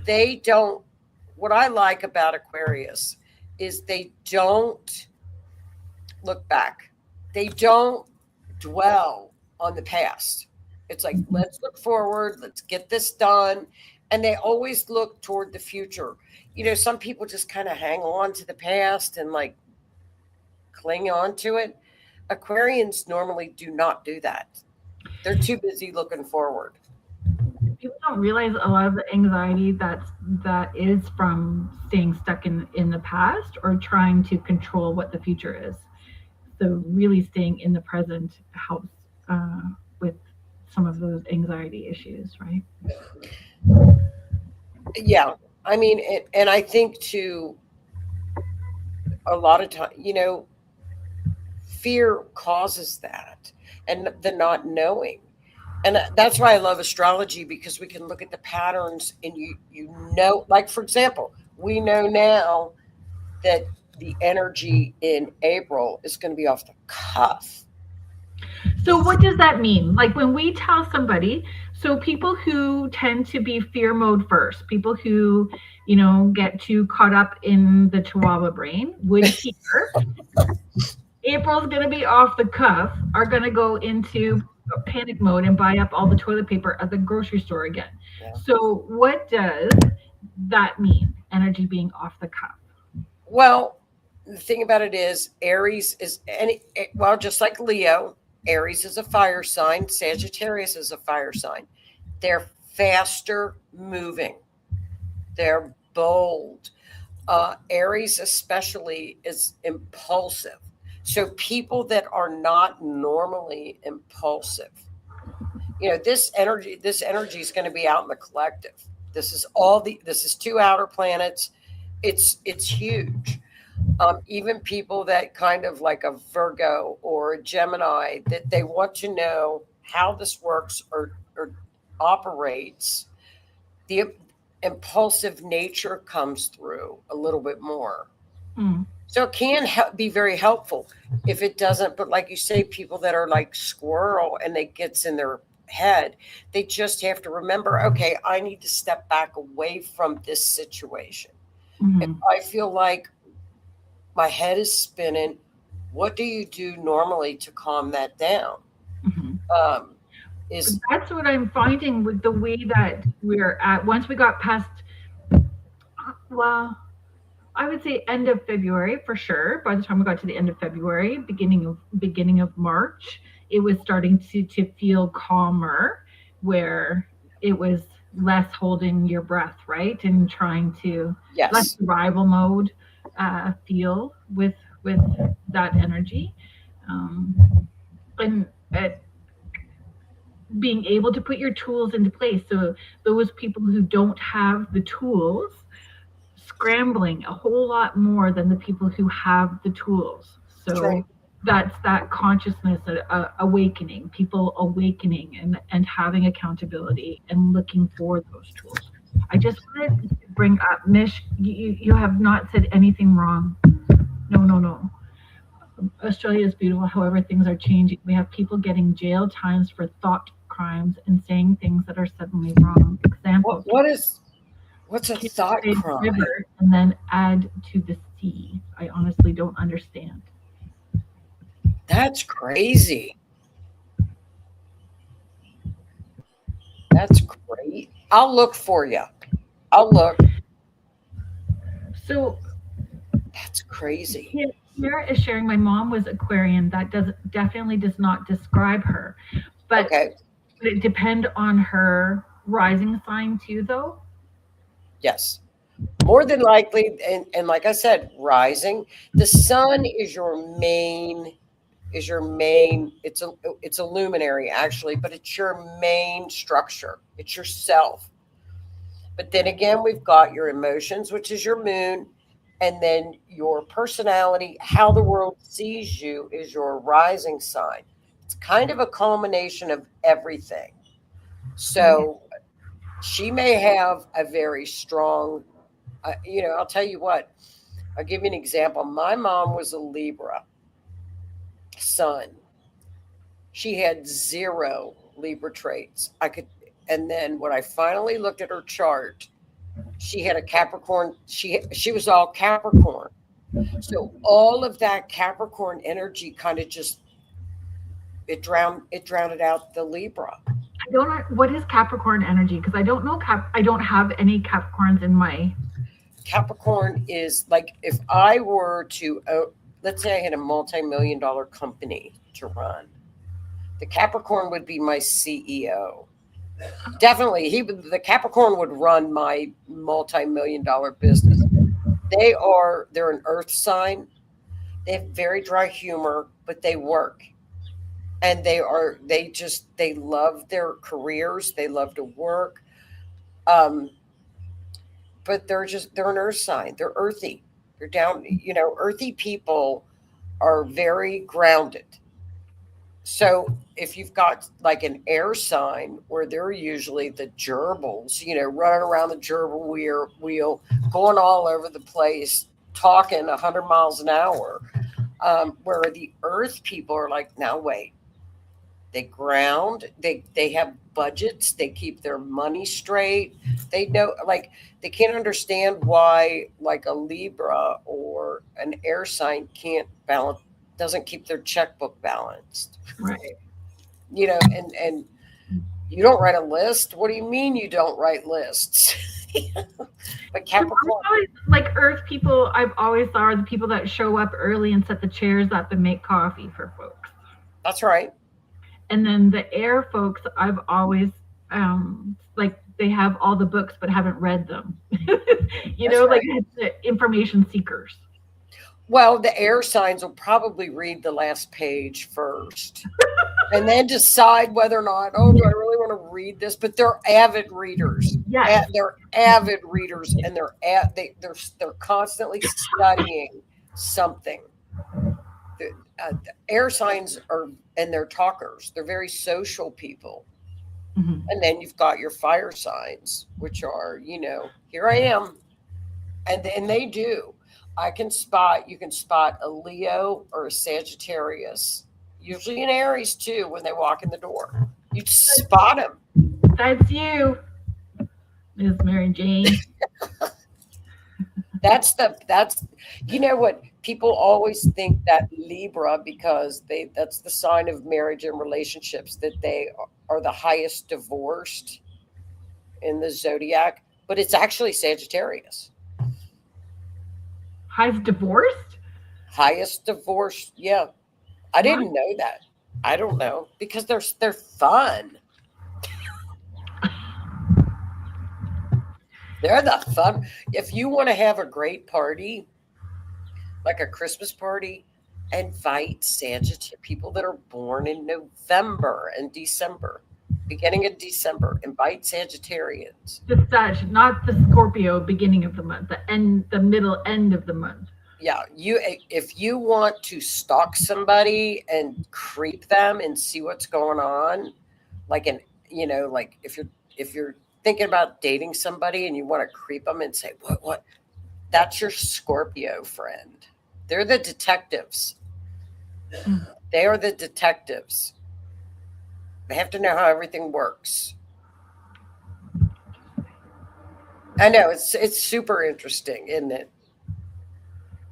They don't. What I like about Aquarius is they don't look back. They don't dwell on the past. It's like, let's look forward. Let's get this done. And they always look toward the future. Some people just kind of hang on to the past and like cling on to it. Aquarians normally do not do that. They're too busy looking forward.
People don't realize a lot of the anxiety that is from staying stuck in the past or trying to control what the future is. So really staying in the present helps with some of those anxiety issues, right?
Yeah. I mean, and I think too, a lot of time, fear causes that and the not knowing. And that's why I love astrology, because we can look at the patterns and like, for example, we know now that the energy in April is going to be off the cuff.
So what does that mean? Like when we tell somebody, so people who tend to be fear mode first, people who, get too caught up in the Chihuahua brain would hear April's going to be off the cuff, are going to go into panic mode and buy up all the toilet paper at the grocery store again. Yeah. So what does that mean? Energy being off the cuff?
Well, the thing about it is Aries is just like Leo, Aries is a fire sign. Sagittarius is a fire sign. They're faster moving. They're bold. Aries especially is impulsive. So people that are not normally impulsive, this energy is going to be out in the collective. This is 2 outer planets. It's huge. Even people that kind of like a Virgo or a Gemini, that they want to know how this works or operates, the impulsive nature comes through a little bit more. So it can be very helpful. If it doesn't, but like you say, people that are like squirrel and it gets in their head, they just have to remember, okay, I need to step back away from this situation. If I feel like my head is spinning, what do you do normally to calm that down?
That's what I'm finding with the way that we're at. Once we got past, I would say end of February for sure. By the time we got to the end of February, beginning of March, it was starting to feel calmer, where it was less holding your breath, right? And trying to less survival mode feel with that energy. and being able to put your tools into place. So those people who don't have the tools, scrambling a whole lot more than the people who have the tools.
That's
So
right.
that's that consciousness awakening, people awakening and having accountability and looking for those tools. I just wanted to bring up, Mish, you have not said anything wrong. No, no, no. Australia is beautiful. However, things are changing. We have people getting jail times for thought crimes and saying things that are suddenly wrong. Example,
What's a
kids
thought
say
crime?
river and then add to the sea. I honestly don't understand.
That's crazy. That's great. I'll look for you. I'll look.
So
That's crazy.
here is sharing. My mom was Aquarian. That definitely does not describe her, but
Okay.
would it depend on her rising sign too, though?
Yes. More than likely, and like I said, rising. The sun is your main it's a luminary actually, but it's your main structure. It's yourself. But then again, we've got your emotions, which is your moon, and then your personality, how the world sees you is your rising sign. It's kind of a culmination of everything. So she may have a very strong, I'll tell you what, I'll give you an example. My mom was a Libra sun. She had zero Libra traits. And then when I finally looked at her chart, she had a Capricorn. She was all Capricorn. So all of that Capricorn energy kind of just it drowned out the Libra.
I don't know what is Capricorn energy because I don't know I don't have any Capricorns in my.
Capricorn is like if I were to let's say I had a multi-million-dollar company to run. The Capricorn would be my CEO. Definitely, the Capricorn would run my multi-million-dollar business. They're an earth sign. They have very dry humor, but they work. And they love their careers. They love to work. Um, but they're an earth sign. They're earthy. They're down, earthy people are very grounded. So if you've got like an air sign where they're usually the gerbils, running around the gerbil wheel, going all over the place, talking 100 miles an hour, where the earth people are like, now wait, they ground, they have budgets, they keep their money straight. They know, like, they can't understand why like a Libra or an air sign can't balance, doesn't keep their checkbook balanced.
Right.
And you don't write a list. What do you mean you don't write lists? But Capricorn,
Like Earth people, I've always thought are the people that show up early and set the chairs up and make coffee for folks.
that's right.
And then the air folks, I've always like they have all the books but haven't read them. Like the information seekers.
Well, the air signs will probably read the last page first and then decide whether or not, oh, do I really want to read this? But they're avid readers.
Yes.
They're avid readers, and they're constantly studying something. The air signs and they're talkers. They're very social people.
Mm-hmm.
And then you've got your fire signs, which are, here I am. And they do. You can spot a Leo or a Sagittarius, usually an Aries too, when they walk in the door. You spot them.
That's you, Ms. Mary Jane.
That's what people always think that Libra, because that's the sign of marriage and relationships, that they are the highest divorced in the zodiac, but it's actually Sagittarius.
Highest divorced?
Highest divorced, yeah. I didn't know that. I don't know, because they're fun. They're the fun. If you want to have a great party, like a Christmas party, invite Sagittarius, people that are born in November and December, beginning of December, invite Sagittarians.
The Sag, not the Scorpio beginning of the month, the middle end of the month.
Yeah, if you want to stalk somebody and creep them and see what's going on, like like if you're thinking about dating somebody and you want to creep them and say what, that's your Scorpio friend. They're the detectives. They are the detectives. They have to know how everything works. I know it's super interesting, isn't it?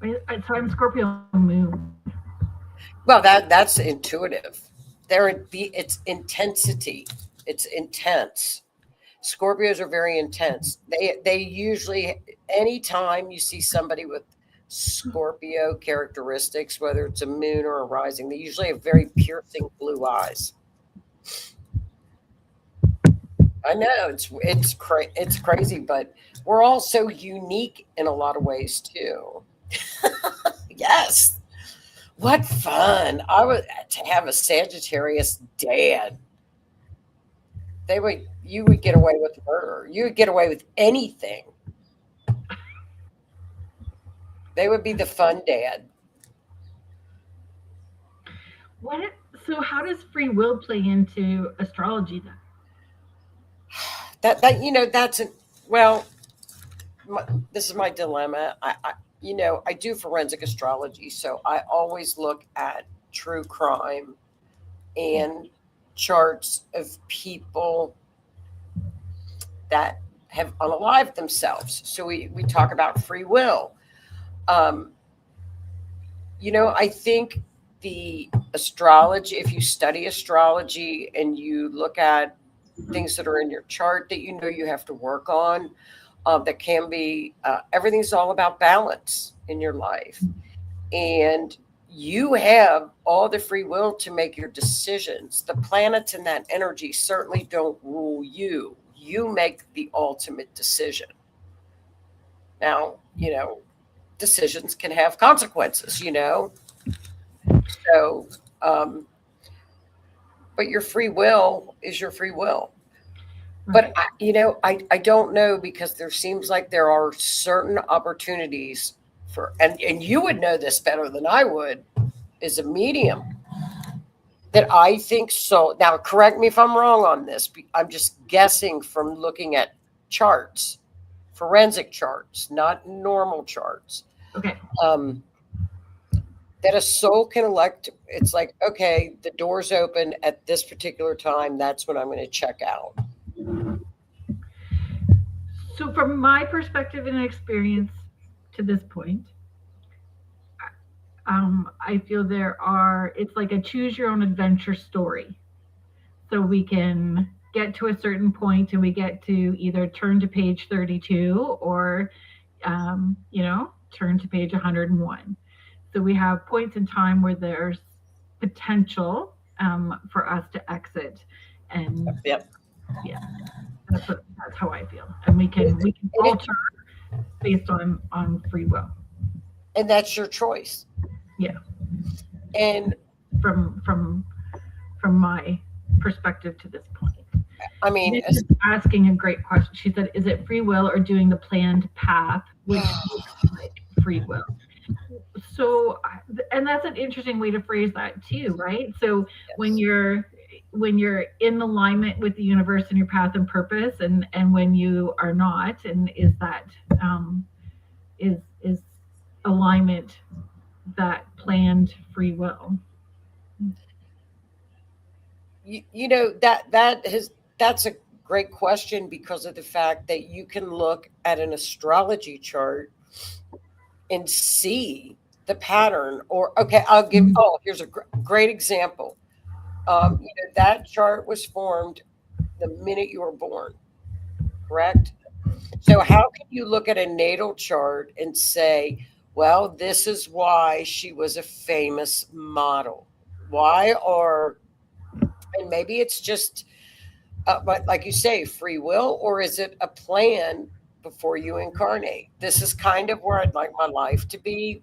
So I'm Scorpio moon.
Well, that's intuitive. It's intensity. It's intense. Scorpios are very intense. They usually, anytime you see somebody with Scorpio characteristics, whether it's a moon or a rising, they usually have very piercing blue eyes. I know it's crazy, but we're all so unique in a lot of ways too. Yes. What fun. I would to have a Sagittarius dad. You would get away with murder. You would get away with anything. They would be the fun dad.
So how does free will play into astrology then?
This is my dilemma. I do forensic astrology, so I always look at true crime and charts of people that have unalived themselves. So we talk about free will. I think the astrology, if you study astrology and you look at things that are in your chart that you have to work on, that can be, everything's all about balance in your life. And you have all the free will to make your decisions. The planets and that energy certainly don't rule you. You make the ultimate decision. Now, decisions can have consequences, So, but your free will is your free will. But I don't know, because there seems like there are certain opportunities for, and you would know this better than I would, as a medium, that I think so. Now, correct me if I'm wrong on this. I'm just guessing from looking at charts, forensic charts, not normal charts.
Okay.
That a soul can elect. It's like, okay, the door's open at this particular time. That's when I'm going to check out.
So from my perspective and experience to this point, I feel it's like a choose your own adventure story. So we can get to a certain point and we get to either turn to page 32 or, turn to page 101. So we have points in time where there's potential for us to exit. And
yep.
Yeah, that's how I feel. And we can alter based on free will.
And that's your choice.
Yeah.
And
from my perspective to this point.
I mean,
Nick is asking a great question. She said, is it free will or doing the planned path, which is like free will? So, and that's an interesting way to phrase that too, right? So yes. when you're in alignment with the universe and your path and purpose, and when you are not, and is that is alignment that planned free will?
That's a great question, because of the fact that you can look at an astrology chart and see the pattern. Or here's a great example. That chart was formed the minute you were born, correct? So how can you look at a natal chart and say, well, this is why she was a famous model? And maybe it's just, but like you say, free will, or is it a plan before you incarnate? This is kind of where I'd like my life to be.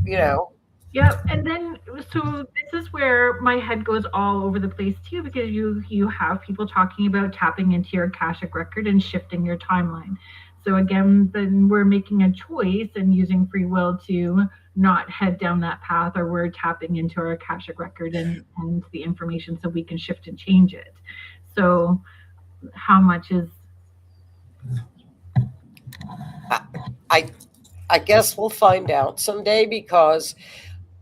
you know.
Yeah, and then so this is where my head goes all over the place too, because you have people talking about tapping into your Akashic record and shifting your timeline. So again, then we're making a choice and using free will to not head down that path, or we're tapping into our Akashic record and the information so we can shift and change it. So how much is
I I guess we'll find out someday, because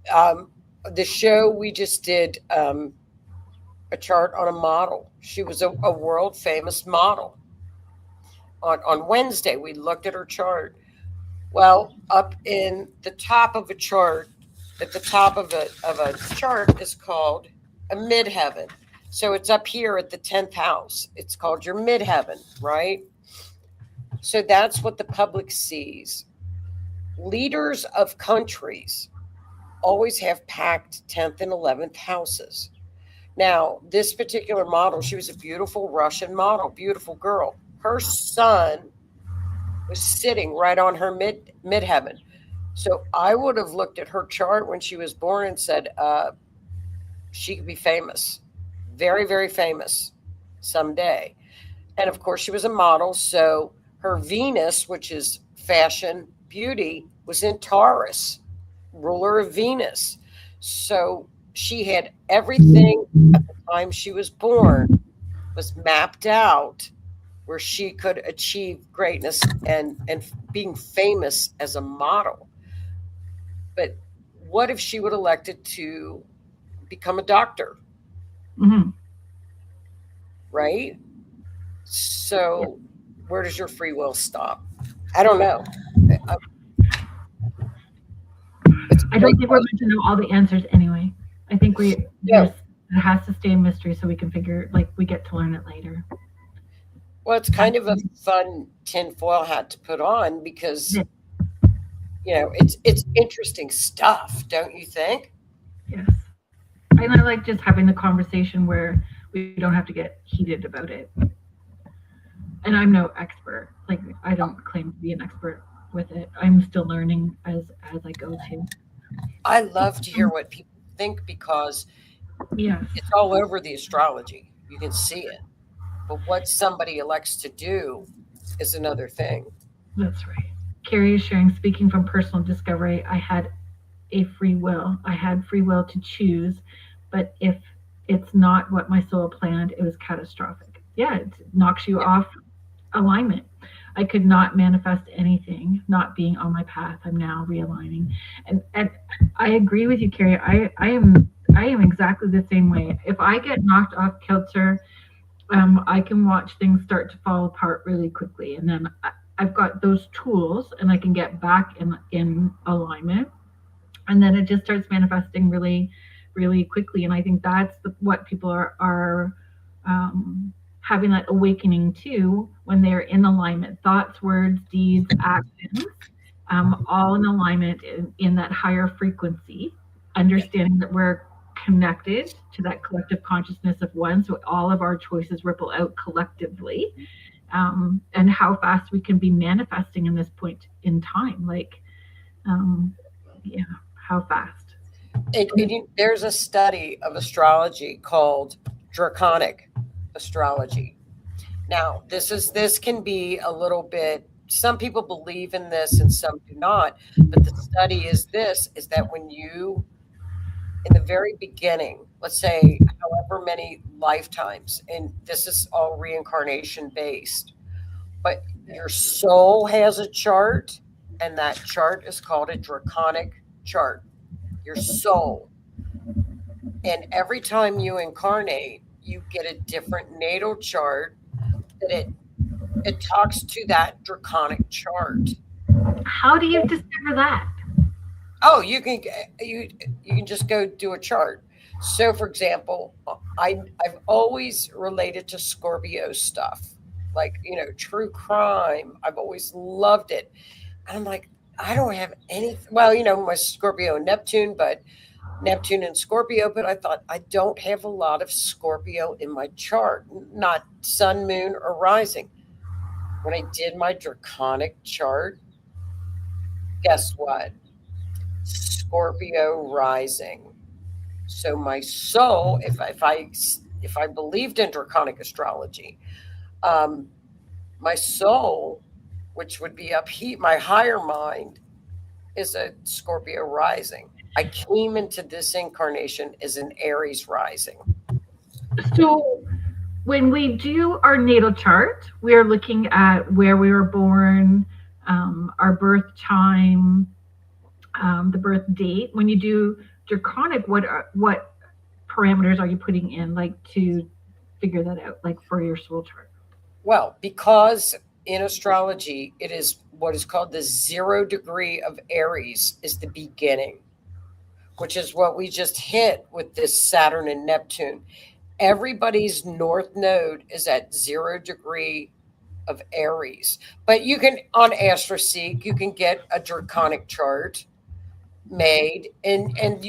the show we just did a chart on a model. She was a world famous model. On Wednesday, we looked at her chart. Well, up in the top of a chart, at the top of a chart is called a midheaven. So it's up here at the 10th house. It's called your midheaven, right? So that's what the public sees. Leaders of countries always have packed 10th and 11th houses. Now, this particular model, she was a beautiful Russian model, beautiful girl. Her son was sitting right on her midheaven. So I would have looked at her chart when she was born and said, she could be famous, very, very famous someday. And of course, she was a model. So her Venus, which is fashion, beauty, was in Taurus, ruler of Venus. So she had everything at the time she was born was mapped out where she could achieve greatness and being famous as a model. But what if she would have elected to become a doctor?
mm-hmm.
Right? So where does your free will stop? I don't know.
I don't think we're going to know all the answers anyway. I think it has to stay a mystery so we can figure, like, we get to learn it later.
Well, it's kind of a fun tinfoil hat to put on, because it's interesting stuff, don't you think?
Yes. And I like just having the conversation where we don't have to get heated about it. And I'm no expert. Like, I don't claim to be an expert with it. I'm still learning as I go too.
I love to hear what people think, because it's all over the astrology. You can see it. But what somebody elects to do is another thing.
That's right. Carrie is sharing, speaking from personal discovery, I had free will. I had free will to choose, but if it's not what my soul planned, it was catastrophic. Yeah, it knocks you off alignment. I could not manifest anything not being on my path. I'm now realigning. And I agree with you, Carrie. I am exactly the same way. If I get knocked off kilter, I can watch things start to fall apart really quickly. And then I've got those tools and I can get back in alignment. And then it just starts manifesting really, really quickly. And I think that's what people are having that awakening to, when they're in alignment. Thoughts, words, deeds, actions, all in alignment in that higher frequency, understanding that we're connected to that collective consciousness of one, so all of our choices ripple out collectively, and how fast we can be manifesting in this point in time, like how fast.
There's a study of astrology called draconic astrology. Now, this can be a little bit, some people believe in this and some do not, but the study is that when you, in the very beginning, let's say however many lifetimes, and this is all reincarnation based, but your soul has a chart, and that chart is called a draconic chart, your soul. And every time you incarnate, you get a different natal chart that it talks to that draconic chart.
How do you discover that?
Oh, you can just go do a chart. So, for example, I've always related to Scorpio stuff, like, true crime. I've always loved it. And I'm like, I don't have any. Well, my Scorpio and Neptune, but Neptune and Scorpio. But I thought, I don't have a lot of Scorpio in my chart, not sun, moon, or rising. When I did my draconic chart, guess what? Scorpio rising. So my soul, if I believed in draconic astrology, my soul, which would be my higher mind, is a Scorpio rising. I came into this incarnation as an Aries rising.
So when we do our natal chart, we are looking at where we were born, our birth time, the birth date. When you do draconic, what parameters are you putting in, like, to figure that out, like for your soul chart?
Well, because in astrology, it is what is called the 0 degree of Aries is the beginning, which is what we just hit with this Saturn and Neptune. Everybody's north node is at 0 degree of Aries. But you can, on AstroSeek, you can get a draconic chart made, and
it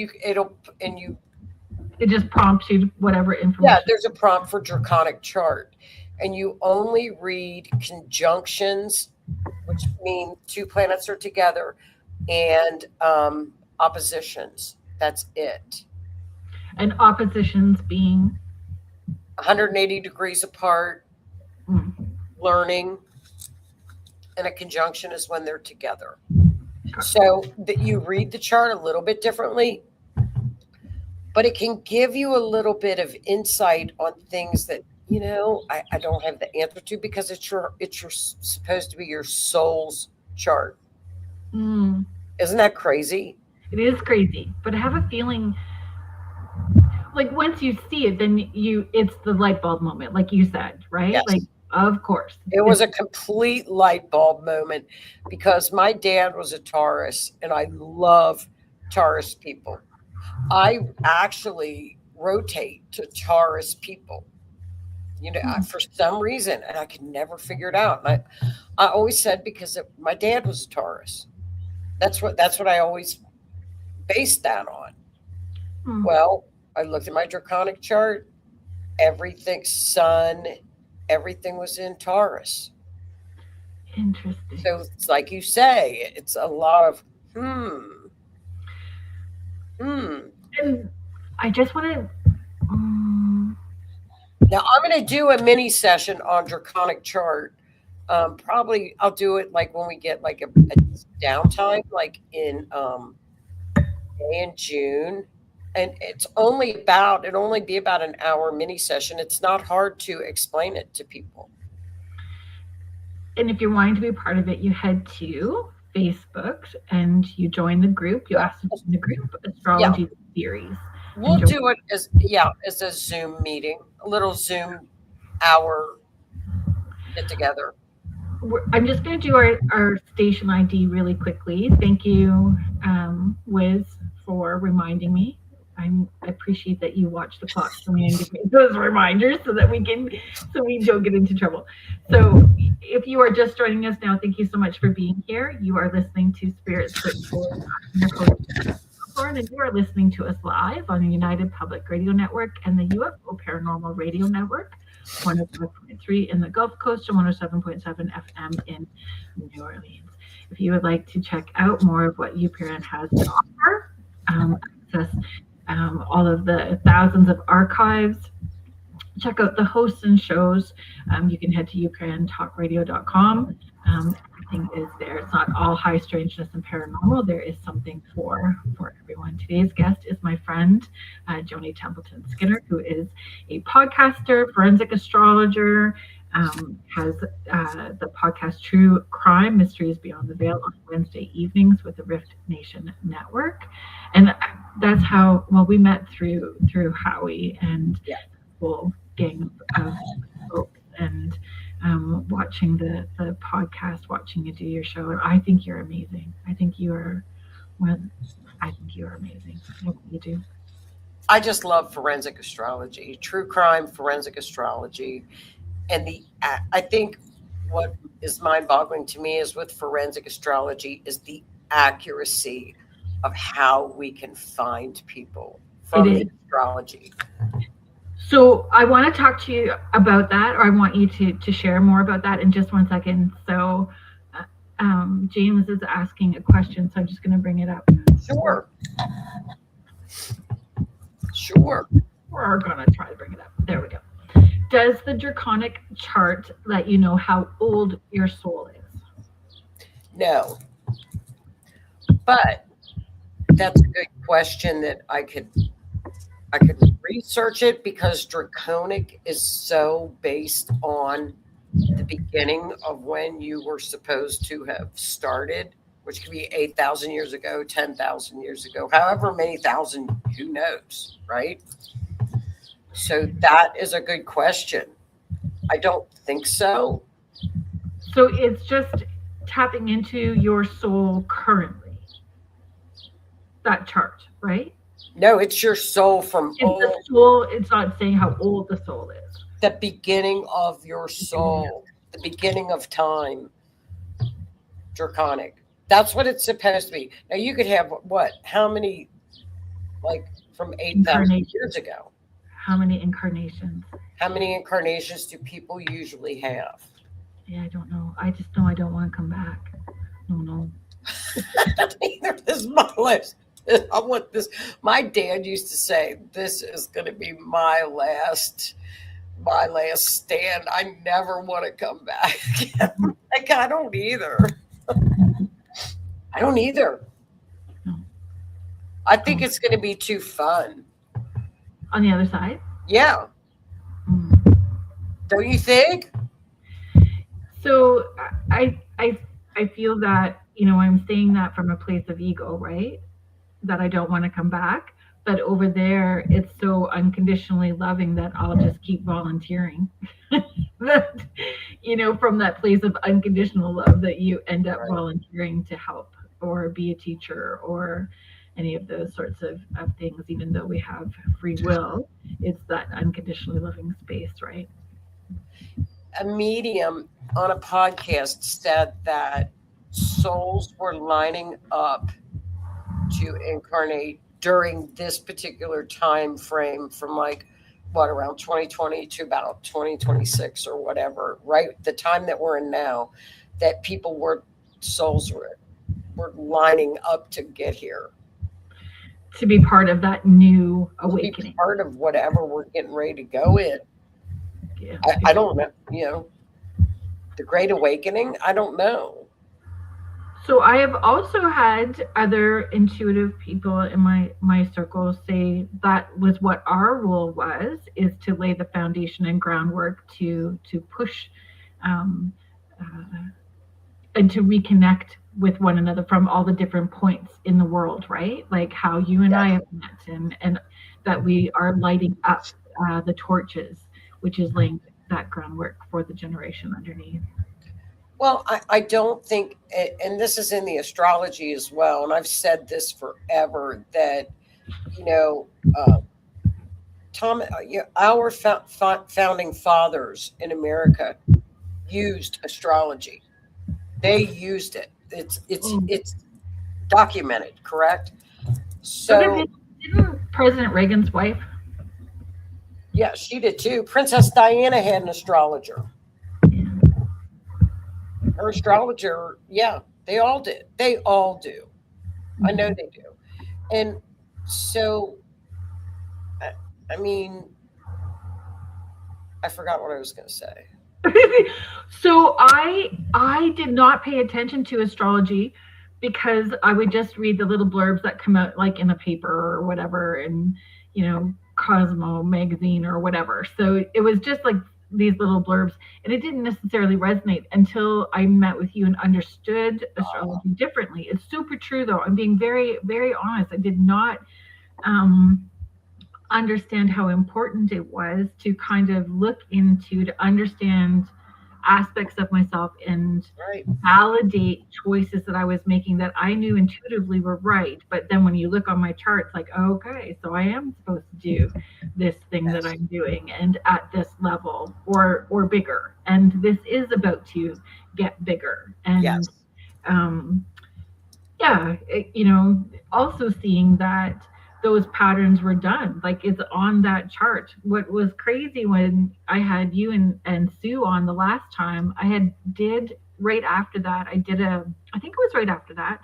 just prompts you whatever information.
Yeah, there's a prompt for draconic chart, and you only read conjunctions, which mean 2 planets are together, and oppositions. That's it.
And oppositions being
180 degrees apart, learning, and a conjunction is when they're together. So that you read the chart a little bit differently, but it can give you a little bit of insight on things that, I don't have the answer to, because it's supposed to be your soul's chart. Isn't that crazy?
It is crazy, but I have a feeling like once you see it, then it's the light bulb moment, like you said, right?
Yes.
Like, of course.
It was a complete light bulb moment, because my dad was a Taurus, and I love Taurus people. I actually rotate to Taurus people, for some reason, and I could never figure it out. And I always said, because my dad was a Taurus. That's what I always based that on. Well, I looked at my draconic chart. Everything, sun, everything was in Taurus.
Interesting.
So it's like you say, it's a lot of
And I just want to.
Now I'm going to do a mini session on draconic chart. Probably I'll do it like when we get like a downtime, like in May and June. And it'll only be about an hour mini session. It's not hard to explain it to people.
And if you're wanting to be a part of it, you head to Facebook and you join the group. You ask to join the group, Astrology Series.
We'll do it as a Zoom meeting, a little Zoom hour get together.
I'm just going to do our station ID really quickly. Thank you, Wiz, for reminding me. I appreciate that you watch the clock for me and give me those reminders so we don't get into trouble. So if you are just joining us now, thank you so much for being here. You are listening to Spirit Switchboard. And you are listening to us live on the United Public Radio Network and the UFO Paranormal Radio Network, 105.3 in the Gulf Coast and 107.7 FM in New Orleans. If you would like to check out more of what UPRN has to offer, access all of the thousands of archives, check out the hosts and shows, you can head to uprntalkradio.com. Everything is there. It's not all high strangeness and paranormal. There is something for everyone. Today's guest is my friend, Joni Templeton-Skinner, who is a podcaster, forensic astrologer, has the podcast True Crime Mysteries Beyond the Veil on Wednesday evenings with the Rift Nation Network. And that's how, we met through Howie and the whole gang of folks, and watching the podcast, watching you do your show. I think you're amazing. I think you are amazing. What you do.
I just love forensic astrology, true crime, forensic astrology. And I think what is mind-boggling to me is with forensic astrology is the accuracy of how we can find people from the astrology.
So I want to talk to you about that, or I want you to share more about that in just 1 second. So James is asking a question, so I'm just going to bring it up.
Sure. Sure.
We're going to try to bring it up. There we go. Does the draconic chart let you know how old your soul is?
No. But that's a good question that I could research it, because draconic is so based on the beginning of when you were supposed to have started, which could be 8,000 years ago, 10,000 years ago, however many thousand, who knows, right? So that is a good question. I don't think so.
So it's just tapping into your soul currently, that chart, right?
No, it's your soul from
the soul. It's not saying how old the soul is.
The beginning of your soul, the beginning of time. Draconic. That's what it's supposed to be. Now you could have what? How many? Like from 8,000 years ago.
How many incarnations?
How many incarnations do people usually have?
Yeah, I don't know. I just know I don't want to come back. No.
Neither is my list. I want this. My dad used to say, "This is going to be my last stand. I never want to come back." Like, I don't either. I don't either.
No.
I think it's going to be too fun.
On the other side?
Yeah. Don't you think?
So I feel that, I'm saying that from a place of ego, right? That I don't want to come back. But over there, it's so unconditionally loving that I'll just keep volunteering. That, from that place of unconditional love, that you end up volunteering to help or be a teacher or any of those sorts of things, even though we have free will. It's that unconditionally loving space, right?
A medium on a podcast said that souls were lining up to incarnate during this particular time frame from around 2020 to about 2026 or whatever, right? The time that we're in now, that souls were lining up to get here.
To be part of that new awakening.
To be part of whatever we're getting ready to go in. Yeah. I don't know, the Great Awakening, I don't know.
So I have also had other intuitive people in my circle say that was what our role was, is to lay the foundation and groundwork to push and to reconnect with one another from all the different points in the world, right? Like how you and I have met, and that we are lighting up the torches, which is laying that groundwork for the generation underneath.
Well, I don't think, and this is in the astrology as well, and I've said this forever, that, our founding fathers in America used astrology. They used it. It's documented, correct? So
didn't President Reagan's wife?
Yeah, she did too. Princess Diana had an astrologer. Her astrologer, yeah, they all did. They all do. I know they do. And so, I mean, I forgot what I was going to say.
So I did not pay attention to astrology because I would just read the little blurbs that come out like in a paper or whatever, and Cosmo magazine or whatever. So it was just like these little blurbs, and it didn't necessarily resonate until I met with you and understood astrology differently. It's super true, though. I'm being very, very honest. I did not understand how important it was to kind of look into, to understand aspects of myself and validate choices that I was making that I knew intuitively were right. But then when you look on my chart, it's like, okay, so I am supposed to do this thing that I'm doing, and at this level or bigger. And this is about to get bigger. And also seeing that those patterns were done, like it's on that chart. What was crazy when I had you and Sue on the last time, I think it was right after that,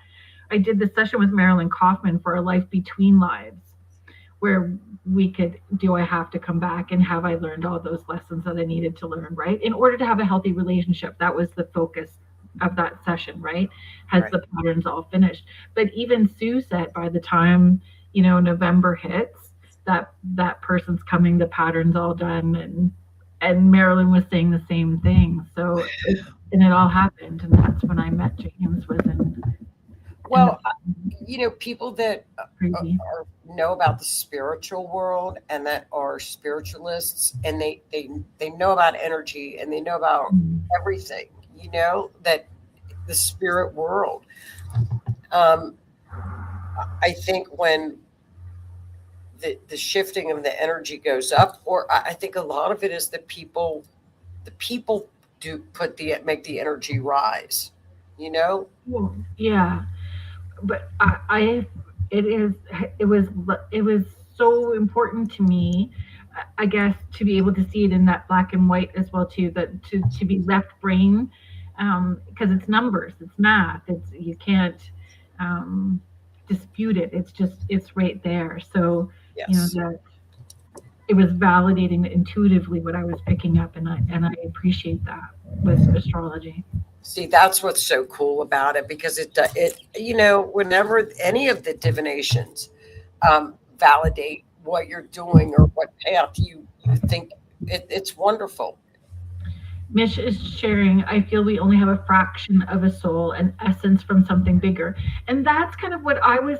I did this session with Marilyn Kaufman for a life between lives, where we could, do I have to come back, and have I learned all those lessons that I needed to learn, right? In order to have a healthy relationship. That was the focus of that session, right? Has the patterns all finished? But even Sue said by the time, November hits, that person's coming, the pattern's all done, and Marilyn was saying the same thing. So, and it all happened, and that's when I met James. Was in
people that know about the spiritual world and that are spiritualists, and they know about energy, and they know about everything, that the spirit world. I think when the shifting of the energy goes up, or I think a lot of it is the people do make the energy rise,
Well, yeah, but it was so important to me, I guess, to be able to see it in that black and white as well too, that to be left brain, because it's numbers, it's math, you can't dispute it. It's right there. So
yes.
That it was validating intuitively what I was picking up, and I appreciate that with astrology.
See, that's what's so cool about it, because it whenever any of the divinations validate what you're doing or what path you think, it's wonderful.
Mish is sharing, I feel we only have a fraction of a soul, an essence from something bigger. And that's kind of what I was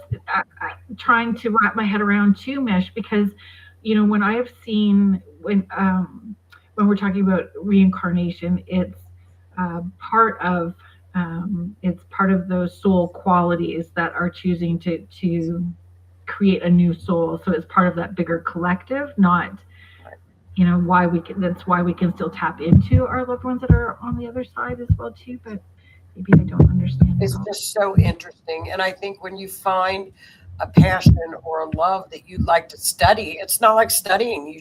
trying to wrap my head around too, Mish, because, when I have seen, when we're talking about reincarnation, it's part of those soul qualities that are choosing to create a new soul. So it's part of that bigger collective, not that's why we can still tap into our loved ones that are on the other side as well too, but maybe I don't understand.
It's just so interesting. And I think when you find a passion or a love that you'd like to study, it's not like studying. You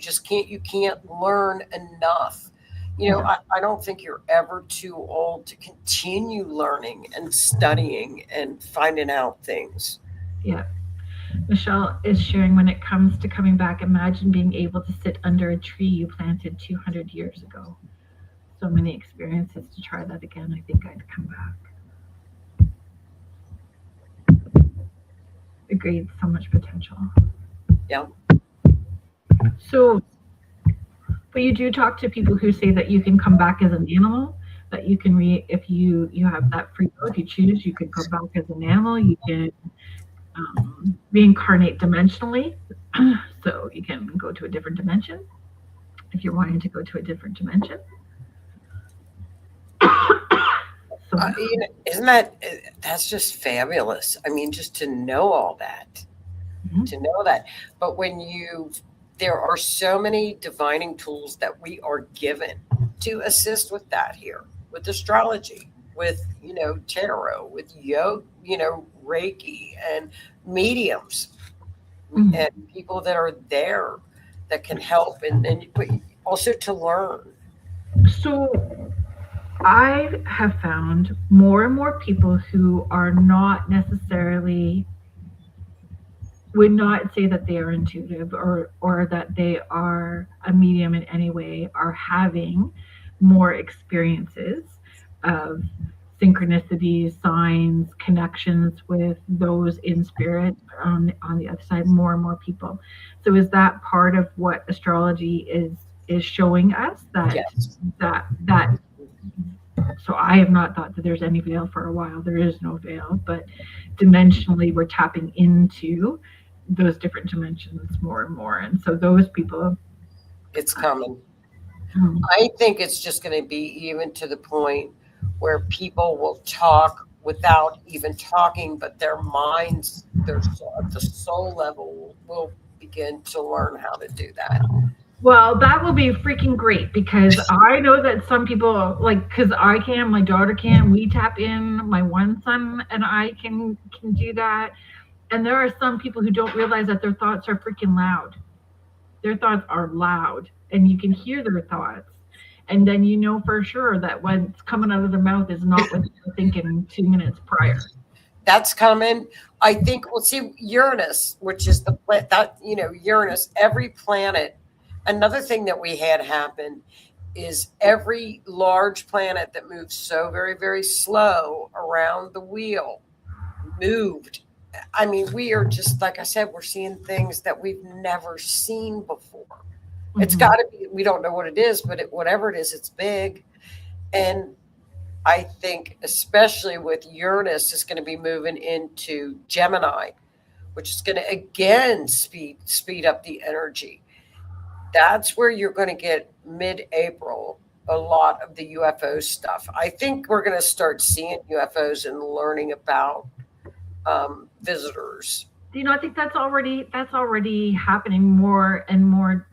can't learn enough. I don't think you're ever too old to continue learning and studying and finding out things.
Yeah. Michelle is sharing, when it comes to coming back, imagine being able to sit under a tree you planted 200 years ago. So many experiences to try that again. I think I'd come back. Agreed. So much potential.
Yeah.
So, but you do talk to people who say that you can come back as an animal, that you can if you have that free will, if you choose, you could go back as an animal. You can reincarnate dimensionally, so you can go to a different dimension if you're wanting to go to a different dimension.
Isn't that's just fabulous? I mean, just to know all that, to know that. But there are so many divining tools that we are given to assist with that here, with astrology, with tarot, with yoga, Reiki, and mediums, and people that are there that can help, and also to learn.
So I have found more and more people who are not necessarily, would not say that they are intuitive or that they are a medium in any way, are having more experiences of synchronicities, signs, connections with those in spirit on the other side, more and more people. So is that part of what astrology is showing us? That
yes.
that so I have not thought that there's any veil for a while. There is no veil, but dimensionally we're tapping into those different dimensions more and more. And so those people,
it's coming. I think it's just going to be even to the point where people will talk without even talking, but their minds, at the soul level, will begin to learn how to do that.
Well, that will be freaking great, because I know that some people, because I can, my daughter can, we tap in, my one son and I can do that. And there are some people who don't realize that their thoughts are freaking loud. Their thoughts are loud, and you can hear their thoughts. And then for sure that what's coming out of their mouth is not what they were thinking 2 minutes prior.
That's coming. I think we'll see Uranus, which is the planet that, Uranus, every planet. Another thing that we had happen is every large planet that moves so very, very slow around the wheel moved. I mean, we are just, like I said, we're seeing things that we've never seen before. Mm-hmm. It's got to be, we don't know what it is, but whatever it is, it's big. And I think especially with Uranus is going to be moving into Gemini, which is going to again speed up the energy. That's where you're going to get mid-April a lot of the UFO stuff. I think we're going to start seeing UFOs and learning about visitors.
I think that's already happening more and more.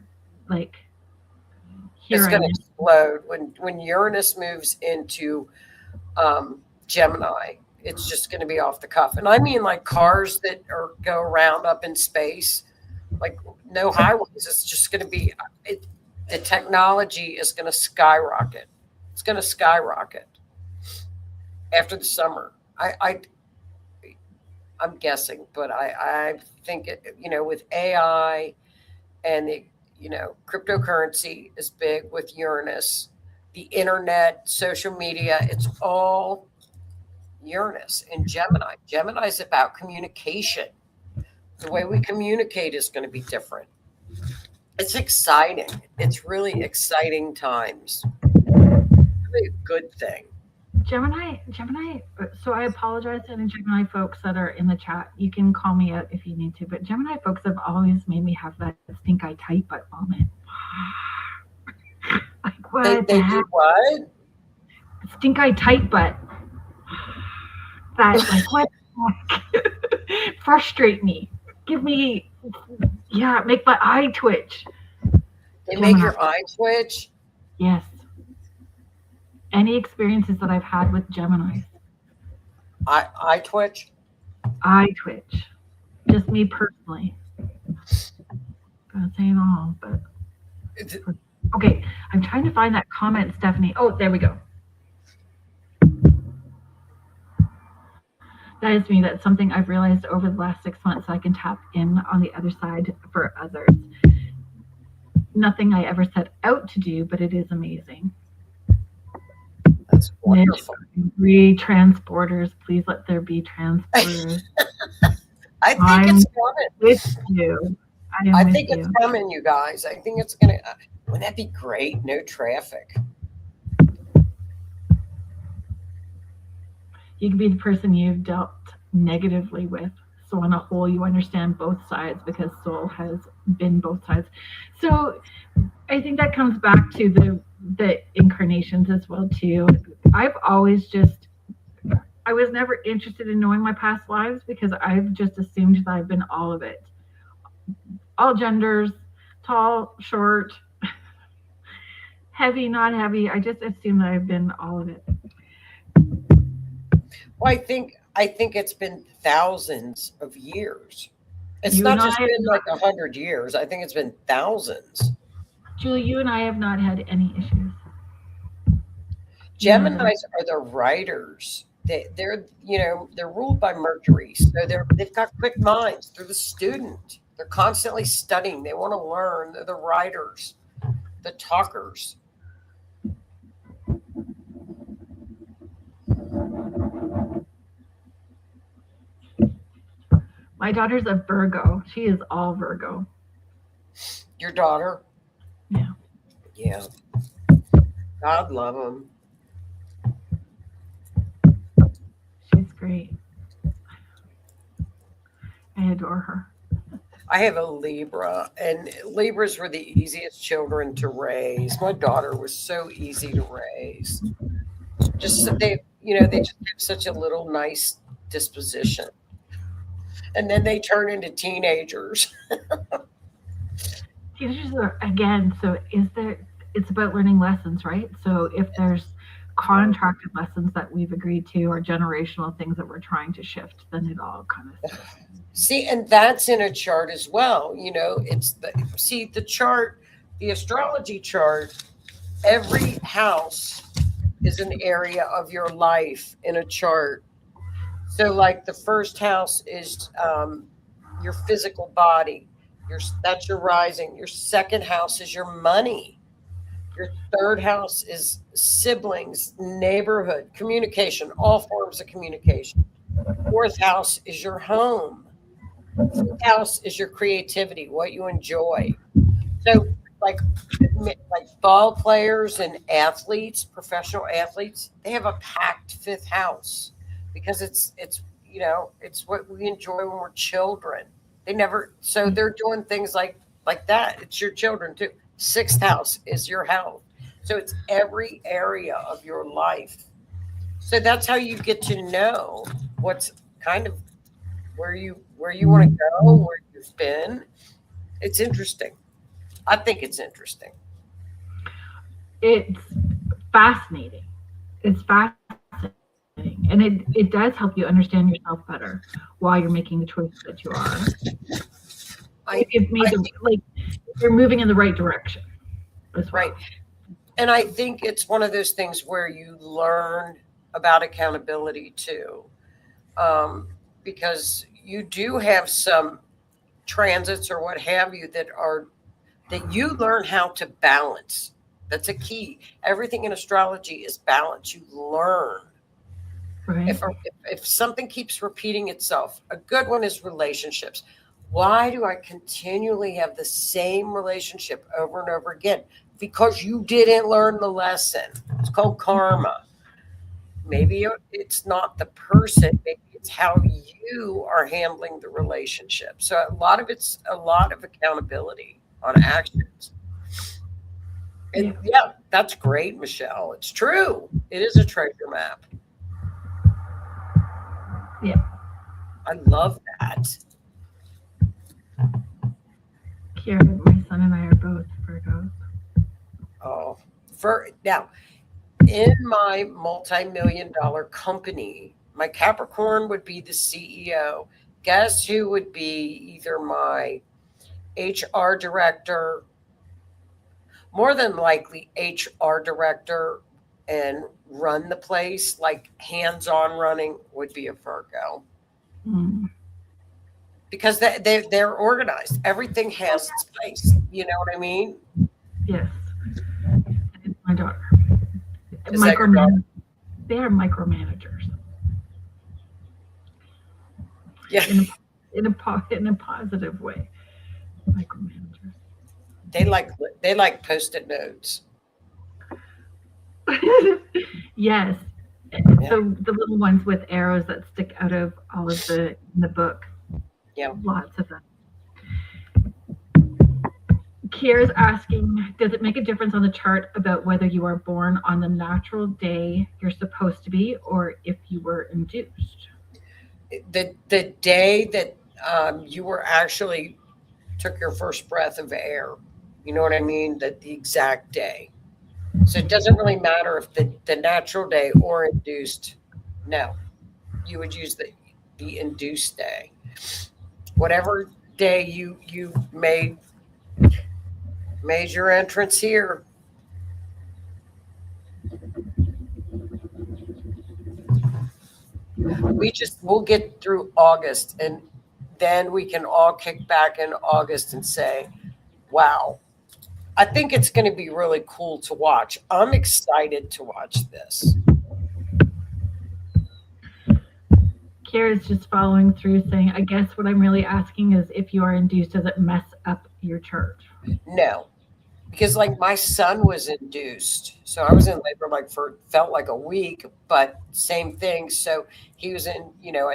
Like,
it's going to explode when Uranus moves into Gemini. It's just going to be off the cuff, and I mean like cars that go around up in space, like no highways. It's just going to be the technology is going to skyrocket. It's going to skyrocket after the summer. I'm guessing, but I think with AI and the cryptocurrency is big with Uranus, the internet, social media, it's all Uranus and Gemini. Gemini is about communication. The way we communicate is going to be different. It's exciting. It's really exciting times. Really a good thing.
Gemini. So I apologize to any Gemini folks that are in the chat. You can call me out if you need to, but Gemini folks have always made me have that stink eye tight butt moment. Like what?
They do what?
Stink eye tight butt. That like what? Frustrate me. Give me, make my eye twitch.
They make your eye twitch?
Yes. Any experiences that I've had with Geminis.
Eye twitch?
Eye twitch. Just me personally. Gonna say it all, but okay. I'm trying to find that comment, Stephanie. Oh, there we go. That is me. That's something I've realized over the last 6 months. So I can tap in on the other side for others. Nothing I ever set out to do, but it is amazing.
That's wonderful.
Transporters, please let there be transporters.
I think it's coming.
With you.
I think it's coming, you guys. I think it's gonna. Wouldn't that be great? No traffic.
You can be the person you've dealt negatively with. So on a whole, you understand both sides because soul has been both sides. So I think that comes back to the incarnations as well too. I was never interested in knowing my past lives because I've just assumed that I've been all of it. All genders, tall, short, heavy, not heavy. I just assume that I've been all of it.
Well, I think it's been thousands of years. It's not just been like 100 years. I think it's been thousands.
Julie, you and I have not had any issues.
Geminis are the writers. They're ruled by Mercury, so they've got quick minds. They're the student. They're constantly studying. They want to learn. They're the writers, the talkers.
My daughter's a Virgo. She is all Virgo.
Your daughter?
Yeah.
Yeah. God love them.
She's great. I adore her.
I have a Libra, and Libras were the easiest children to raise. My daughter was so easy to raise. They just have such a little nice disposition. And then they turn into teenagers.
Teenagers are, again, so it's about learning lessons, right? So if there's contracted lessons that we've agreed to or generational things that we're trying to shift, then it all kind of
see, and that's in a chart as well. It's the chart, the astrology chart, every house is an area of your life in a chart. So like the first house is your physical body. That's your rising. Your second house is your money. Your third house is siblings, neighborhood, communication, all forms of communication. Fourth house is your home. Fifth house is your creativity, what you enjoy. So like ball players and athletes, professional athletes, they have a packed fifth house because it's it's what we enjoy when we're children. So they're doing things like that. It's your children too. Sixth house is your health. So it's every area of your life. So that's how you get to know what's kind of where you want to go, where you've been. It's interesting. I think it's interesting.
It's fascinating. It's fascinating. And it does help you understand yourself better while you're making the choices that you are. You're moving in the right direction as well.
Right. And I think it's one of those things where you learn about accountability too. Because you do have some transits or what have you that you learn how to balance. That's a key. Everything in astrology is balance. You learn.
Right.
If something keeps repeating itself, a good one is relationships. Why do I continually have the same relationship over and over again? Because you didn't learn the lesson. It's called karma. Maybe it's not the person, maybe it's how you are handling the relationship. So it's a lot of accountability on actions. And yeah, that's great, Michelle. It's true. It is a treasure map.
Yeah.
I love that.
Kira, my son and I are both Virgos.
Oh, now, in my multi-million-dollar company, my Capricorn would be the CEO. Guess who would be either my HR director, more than likely HR director, and run the place, like hands-on running, would be a Virgo. Because they're organized. Everything has its place. You know what I mean?
Yes. It's my daughter.
Is that your daughter?
They are micromanagers.
Yeah.
In a positive way. Micromanagers.
They like Post-it notes.
Yes. Yeah. So the little ones with arrows that stick out of all of the book.
Yeah.
Lots of them. Kira's asking, does it make a difference on the chart about whether you are born on the natural day you're supposed to be or if you were induced?
The day that you were actually took your first breath of air. You know what I mean? The exact day. So it doesn't really matter if the natural day or induced. No, you would use the induced day. Whatever day you made your entrance here. We'll get through August, and then we can all kick back in August and say, wow, I think it's going to be really cool to watch. I'm excited to watch this.
Kira's just following through saying, I guess what I'm really asking is if you are induced, does it mess up your chart?
No, because like my son was induced. So I was in labor felt like a week, but same thing. So he was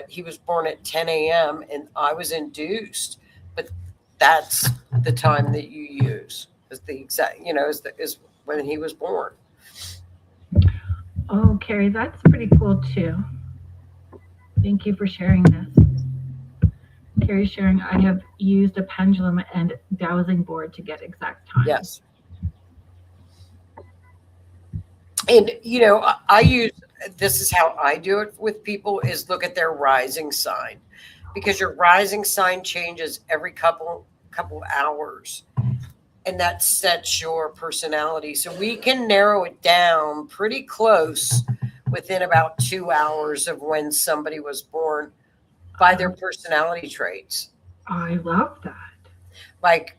he was born at 10 a.m. and I was induced, but that's the time that you use is the exact, is when he was born.
Oh, Carrie, that's pretty cool too. Thank you for sharing this. Carrie's sharing, I have used a pendulum and dowsing board to get exact time.
Yes. And, this is how I do it with people is look at their rising sign, because your rising sign changes every couple hours, and that sets your personality. So we can narrow it down pretty close within about 2 hours of when somebody was born by their personality traits.
I love that.
Like,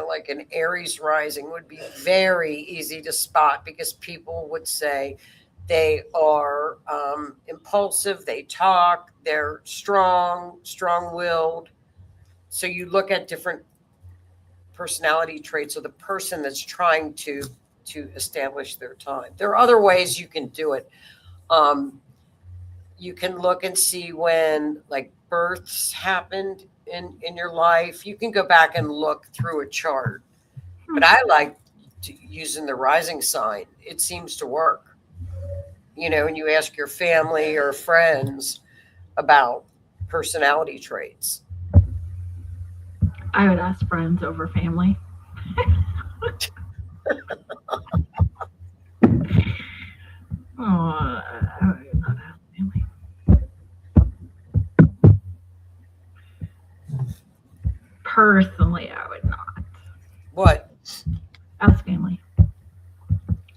like an Aries rising would be very easy to spot because people would say they are impulsive, they talk, they're strong-willed. So you look at different personality traits of the person that's trying to establish their time. There are other ways you can do it. You can look and see when like births happened in your life. You can go back and look through a chart. But I like using the rising sign. It seems to work. And you ask your family or friends about personality traits.
I would ask friends over family. I would not ask family. Personally, I would not.
What?
Ask family.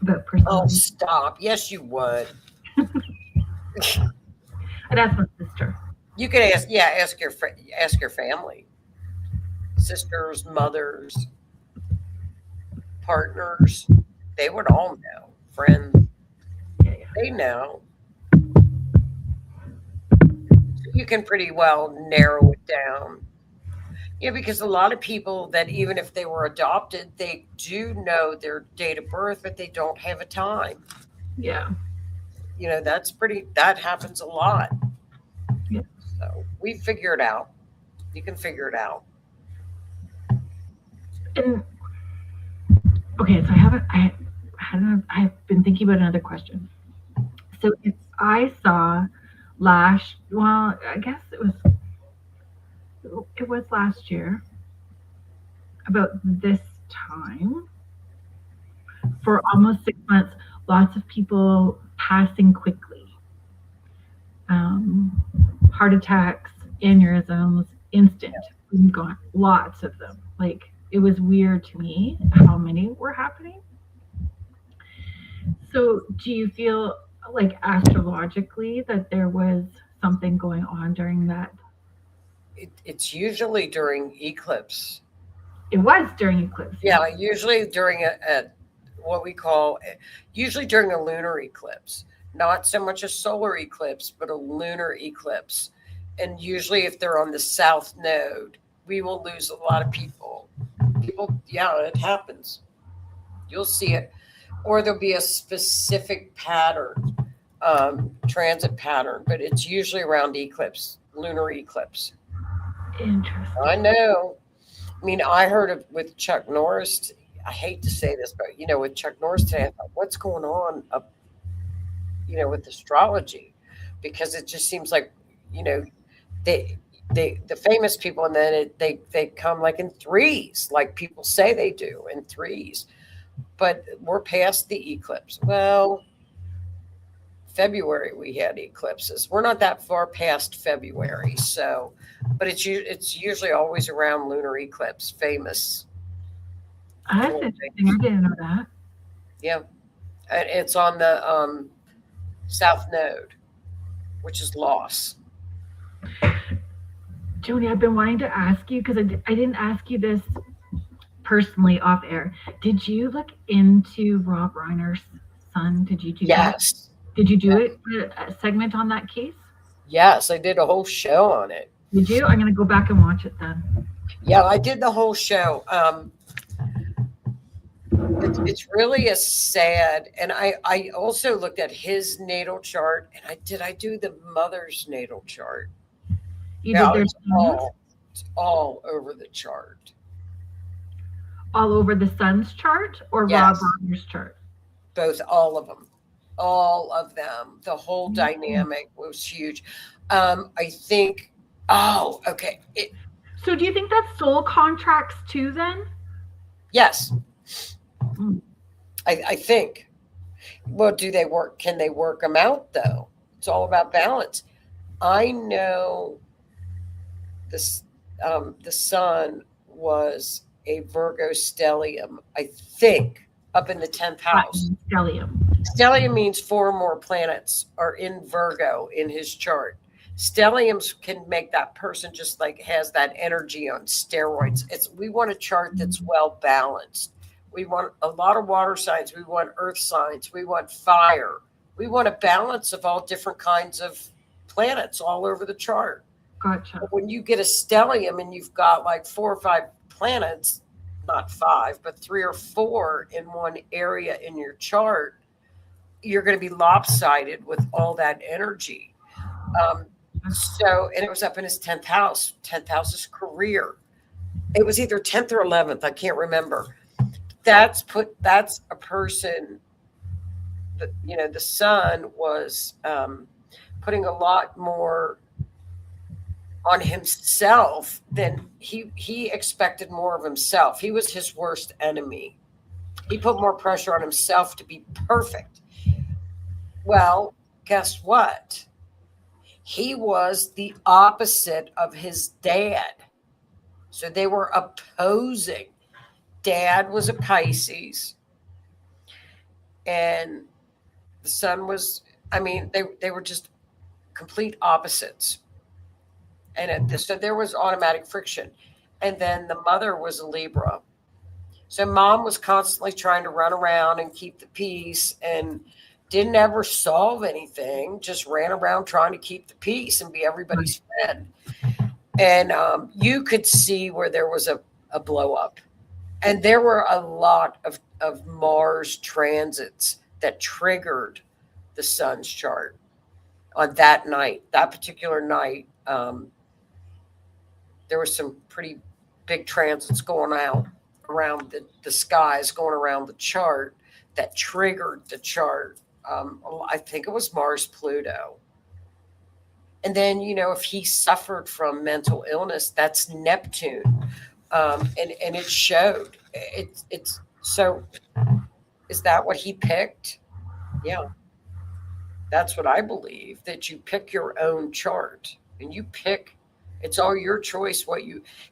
About personality.
Oh, stop. Yes, you would.
I'd ask my sister.
You could ask your family. Sisters, mothers, partners. They would all know. Friends.
Yeah.
They know. You can pretty well narrow it down. Yeah, because a lot of people that even if they were adopted, they do know their date of birth, but they don't have a time.
Yeah.
That happens a lot.
Yeah.
So we figure it out. You can figure it out.
And okay, so I've been thinking about another question. So if I saw I guess it was last year about this time for almost 6 months, lots of people passing quickly. Heart attacks, aneurysms, instant. Gone. Lots of them. Like, it was weird to me how many were happening. So do you feel like astrologically that there was something going on during that?
It's usually during eclipse.
It was during eclipse.
Yeah, usually during usually during a lunar eclipse. Not so much a solar eclipse, but a lunar eclipse. And usually if they're on the south node, we will lose a lot of people. It happens. You'll see it. Or there'll be a specific pattern, transit pattern, but it's usually around lunar eclipse.
Interesting.
I know. I mean, I heard of with Chuck Norris. I hate to say this, but with Chuck Norris today, I thought, what's going on up, with astrology? Because it just seems like, the famous people, and then they come like in threes, like people say they do in threes. But we're past the eclipse. Well, February we had eclipses. We're not that far past February, so. But it's usually always around lunar eclipse. Famous.
That's interesting. I didn't know that.
Yeah, it's on the south node, which is loss.
Joni, I've been wanting to ask you because I didn't ask you this personally off air. Did you look into Rob Reiner's son? Did you do
Yes.
that? Did you do a segment on that case?
Yes, I did a whole show on it.
Did you? I'm going to go back and watch it then.
Yeah, I did the whole show. It's really a sad, and I also looked at his natal chart, and I do the mother's natal chart.
You did their
it's all over the chart.
All over the sun's chart or Rob Reiner's chart?
Both, all of them. All of them. The whole dynamic was huge. I think, okay.
So do you think that's soul contracts too then?
Yes. I think. Well, do they work? Can they work them out though? It's all about balance. I know this. The sun was a Virgo stellium, I think, up in the 10th house.
Stellium.
Stellium means 4 more planets are in Virgo in his chart. Stelliums can make that person just like has that energy on steroids. We want a chart that's well balanced. We want a lot of water signs. We want earth signs. We want fire. We want a balance of all different kinds of planets all over the chart.
Gotcha.
But when you get a stellium and you've got like 4 or 5 planets, not 5, but 3 or 4 in one area in your chart, you're going to be lopsided with all that energy. And it was up in his 10th house. 10th house is career. It was either 10th or 11th. I can't remember. That's a person that, the sun was putting a lot more on himself than he expected more of himself. He was his worst enemy. He put more pressure on himself to be perfect. Well, guess what? He was the opposite of his dad. So they were opposing. Dad was a Pisces. And the son was, they were just complete opposites. And so there was automatic friction. And then the mother was a Libra. So mom was constantly trying to run around and keep the peace and didn't ever solve anything, just ran around trying to keep the peace and be everybody's friend. And you could see where there was a blow up. And there were a lot of Mars transits that triggered the sun's chart on that night, that particular night. There were some pretty big transits going out around the skies, going around the chart that triggered the chart. I think it was Mars Pluto. And then, if he suffered from mental illness, that's Neptune. And it showed. It's so, is that what he picked? Yeah. That's what I believe, that you pick your own chart and you pick, it's all your choice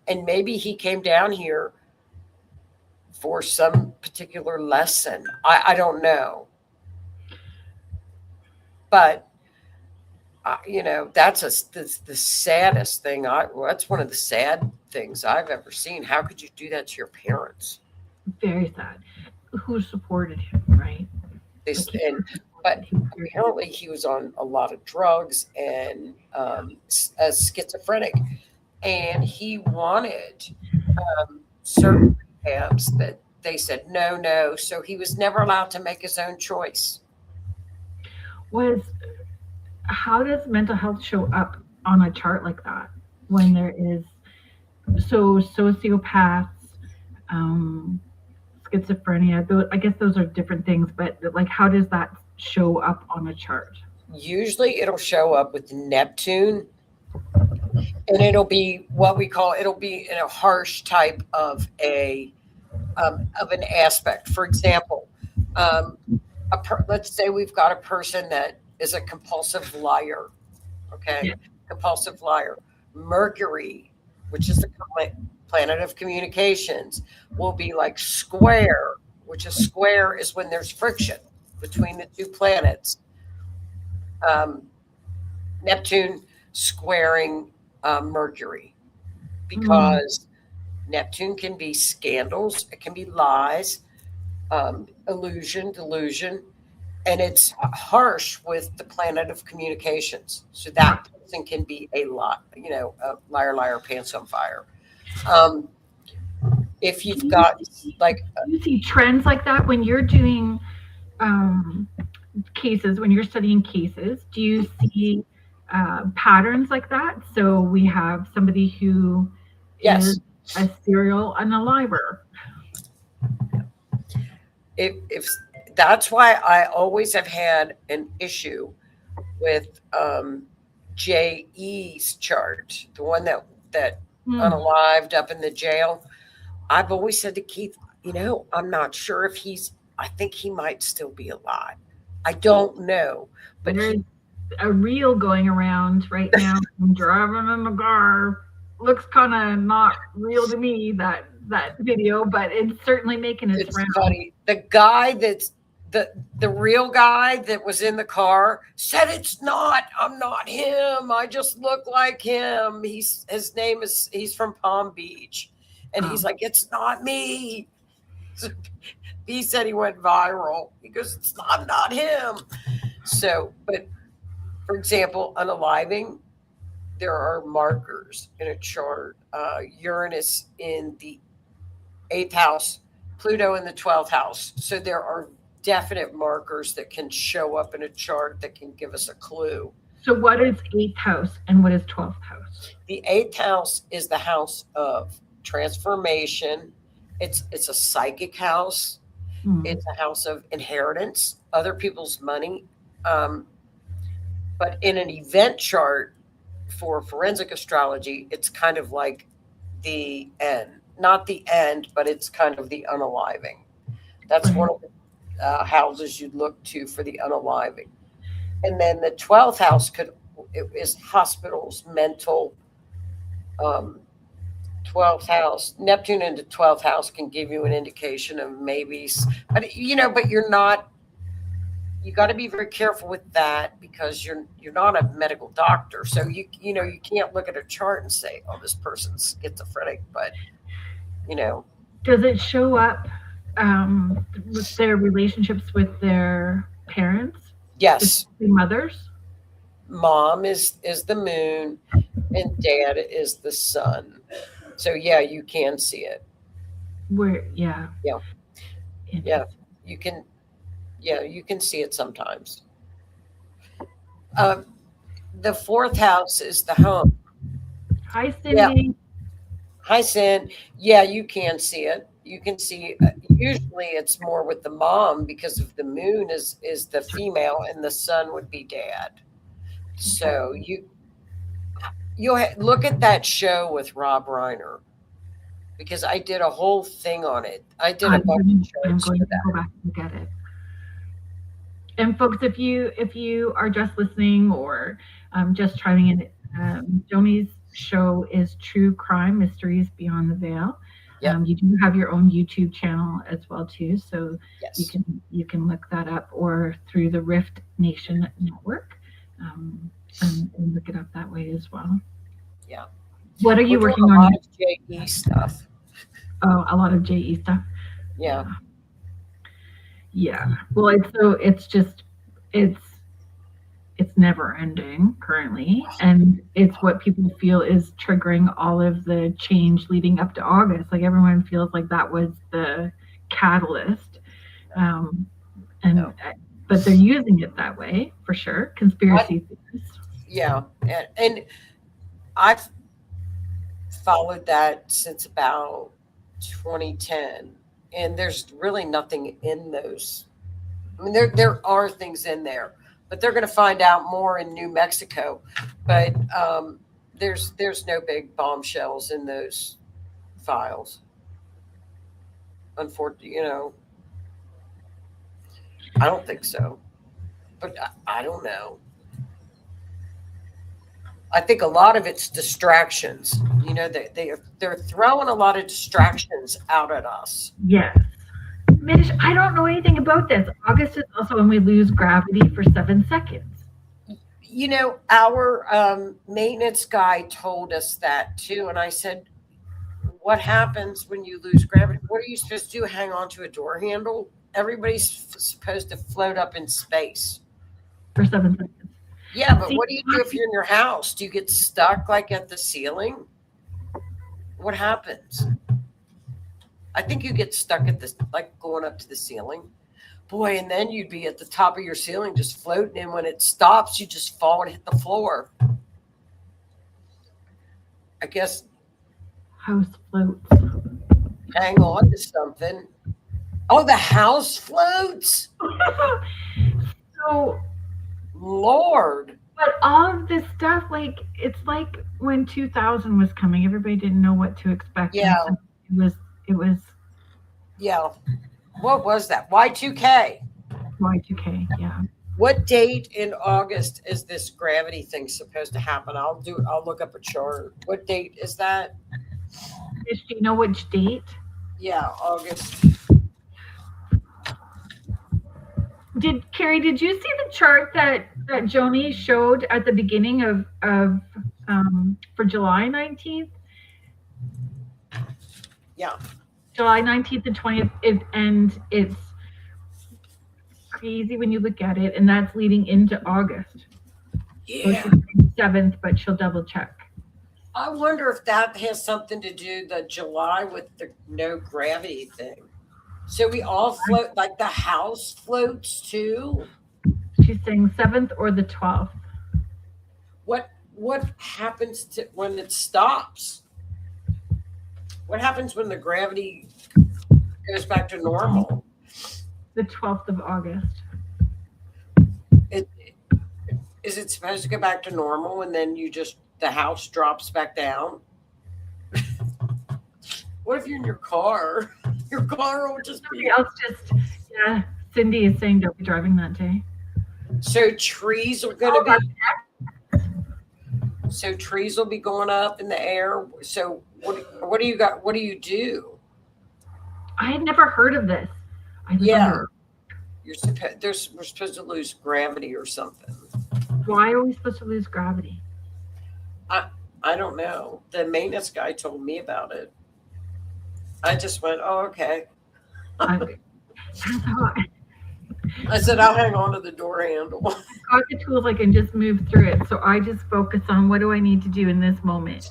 and maybe he came down here for some particular lesson. I don't know. But, that's the saddest thing. That's one of the sad things I've ever seen. How could you do that to your parents?
Very sad. Who supported him, right?
But apparently he was on a lot of drugs and schizophrenic. And he wanted certain rehabs that they said, no. So he was never allowed to make his own choice.
How does mental health show up on a chart like that when there is sociopaths, schizophrenia? I guess those are different things, but like, how does that show up on a chart?
Usually it'll show up with Neptune, and it'll be it'll be in a harsh type of an aspect. For example, let's say we've got a person that is a compulsive liar. Okay. Yeah. Compulsive liar. Mercury, which is the planet of communications, will be like square, which is when there's friction between the two planets. Neptune squaring Mercury, because Neptune can be scandals, it can be lies, illusion, delusion, and it's harsh with the planet of communications. So that person can be a lot, a liar, pants on fire. If you've got like,
you see trends like that when you're doing cases, when you're studying cases, do you see patterns like that? So we have somebody who is a serial and a liar.
If that's why I always have had an issue with J.E.'s chart, the one that unalived up in the jail. I've always said to Keith, I'm not sure if I think he might still be alive. I don't know. But
there's a reel going around right now. I'm driving in the car. Looks kind of not real to me, that video, but it's certainly making its round.
Funny. The guy that's the real guy that was in the car said I'm not him. I just look like him. He's from Palm Beach. And he's like, it's not me. He said he went viral. He goes, I'm not him. So, but for example, unaliving, there are markers in a chart. Uranus in the 8th house, Pluto in the 12th house. So there are definite markers that can show up in a chart that can give us a clue.
So what is 8th house and what is 12th house?
The 8th house is the house of transformation. It's a psychic house. It's a house of inheritance, other people's money. But in an event chart for forensic astrology, it's kind of like the end. Not the end, but it's kind of the unaliving. That's one of the houses you'd look to for the unaliving. And then the 12th house is hospitals, mental. 12th house, Neptune into 12th house can give you an indication of maybe, but you're not, you got to be very careful with that because you're not a medical doctor. So you can't look at a chart and say, oh, this person's schizophrenic, but Does
it show up with their relationships with their parents?
Yes.
The mothers?
Mom is the moon and dad is the sun. So yeah, you can see it.
Yeah.
You can see it sometimes. The 4th house is the home.
Hi, Cindy.
Yeah. Hi, Cindy. Yeah, you can see it. You can see. Usually, it's more with the mom because of the moon is the female and the sun would be dad. So you'll look at that show with Rob Reiner because I did a whole thing on it. I did a bunch of
I'm going to go back and look at it. And folks, if you are just listening or just trying in, Joni's show is True Crime Mysteries Beyond the Veil. Yep. You do have your own YouTube channel as well too, so yes. you can look that up or through the Rift Nation network, and look it up that way as well.
Yeah.
What are you working on? A
lot of JE stuff.
Oh, a lot of JE stuff.
Yeah.
Yeah. Well, it's never ending currently, and it's what people feel is triggering all of the change leading up to August. Like everyone feels like that was the catalyst, but they're using it that way for sure. Conspiracy theories.
Yeah, and I've followed that since about 2010, and there's really nothing in those. I mean, there are things in there, but they're going to find out more in New Mexico. But there's no big bombshells in those files. Unfortunately, I don't think so. But I don't know. I think a lot of it's distractions. They're throwing a lot of distractions out at us.
Yes. Mitch, I don't know anything about this. August is also when we lose gravity for 7 seconds.
Our maintenance guy told us that too. And I said, what happens when you lose gravity? What are you supposed to do? Hang on to a door handle? Everybody's supposed to float up in space.
For 7 seconds.
Yeah, but what do you do if you're in your house? Do you get stuck like at the ceiling? What happens? I think you get stuck at this, like going up to the ceiling. Boy, and then you'd be at the top of your ceiling just floating, and when it stops, you just fall and hit the floor. I guess.
House floats.
Hang on to something. Oh, the house floats?
So,
Lord.
But all of this stuff, like, it's like when 2000 was coming, everybody didn't know what to expect.
Yeah.
It was.
Yeah. What was that? Y2K.
Y2K, yeah.
What date in August is this gravity thing supposed to happen? I'll look up a chart. What date is that?
Do you know which date?
Yeah, August.
Carrie, did you see the chart that Joni showed at the beginning of for July 19th?
Yeah.
July 19th and 20th, and it's crazy when you look at it, and that's leading into August.
Yeah.
So 7th, but she'll double check.
I wonder if that has something to do the July with the no gravity thing. So we all float, like the house floats too.
She's saying 7th or the 12th.
What happens to when it stops? What happens when the gravity goes back to normal?
The 12th of August.
Is it supposed to go back to normal and then the house drops back down? What if you're in your car? Your car will just be.
Yeah. Cindy is saying don't be driving that day.
So trees are going to be. So trees will be going up in the air. So what do you got? What do you do?
I had never heard of this.
Yeah, we're supposed to lose gravity or something.
Why are we supposed to lose gravity?
I don't know. The maintenance guy told me about it. I just went, oh, okay. I said, I'll hang on to the door handle.
I've got the tools, I can just move through it. So I just focus on what do I need to do in this moment.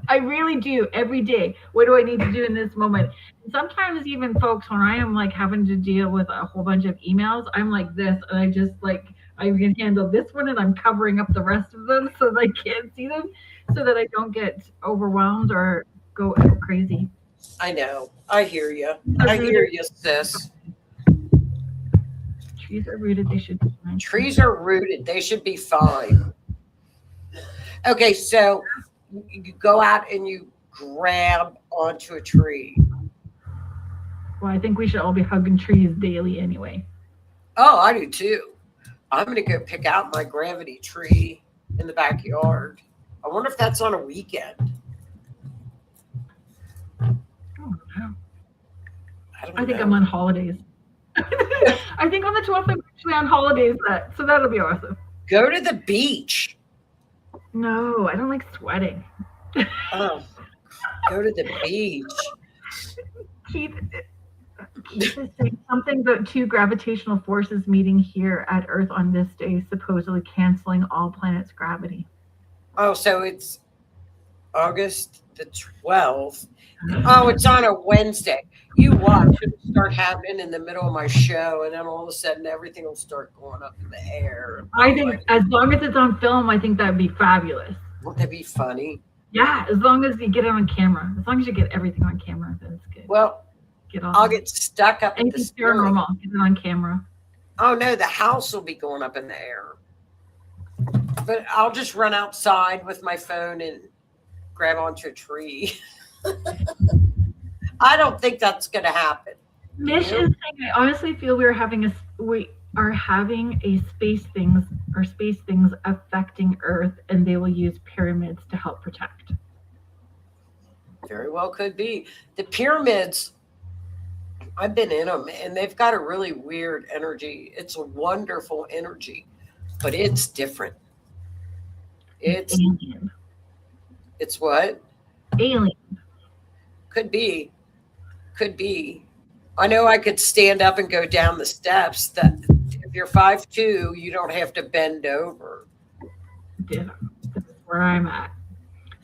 I really do every day. What do I need to do in this moment? And sometimes even folks, when I am like having to deal with a whole bunch of emails, I'm like this, and I just like, I can handle this one and I'm covering up the rest of them so that I can't see them, so that I don't get overwhelmed or go crazy.
I know. I hear you. I hear you, sis.
Trees are rooted. They should be fine.
Trees are rooted. They should be fine. Okay, so you go out and you grab onto a tree.
Well, I think we should all be hugging trees daily anyway.
Oh, I do too. I'm going to go pick out my gravity tree in the backyard. I wonder if that's on a weekend.
I think I'm on holidays. I think on the 12th I'm actually on holidays, so that'll be awesome.
Go to the beach.
No, I don't like sweating.
Oh, go to the beach.
Keith is saying something about 2 gravitational forces meeting here at Earth on this day, supposedly canceling all planets' gravity.
Oh, so it's August the 12th. Oh, it's on a Wednesday. You watch it start happening in the middle of my show, and then all of a sudden everything will start going up in the air.
I think as long as it's on film, I think that'd be fabulous.
Wouldn't that be funny?
Yeah, as long as you get it on camera. As long as you get everything on camera, that's good.
Well, I'll get stuck up in the
paranormal. Get it on camera.
Oh no, the house will be going up in the air. But I'll just run outside with my phone and grab onto a tree. I don't think that's going to happen.
Mish is saying, I honestly feel we are having a space things affecting Earth, and they will use pyramids to help protect.
Very well could be. The pyramids, I've been in them, and they've got a really weird energy. It's a wonderful energy, but it's different. It's
alien.
It's what?
Alien.
Could be. I know I could stand up and go down the steps. That if you're 5'2", you don't have to bend over.
Yeah, that's where I'm at.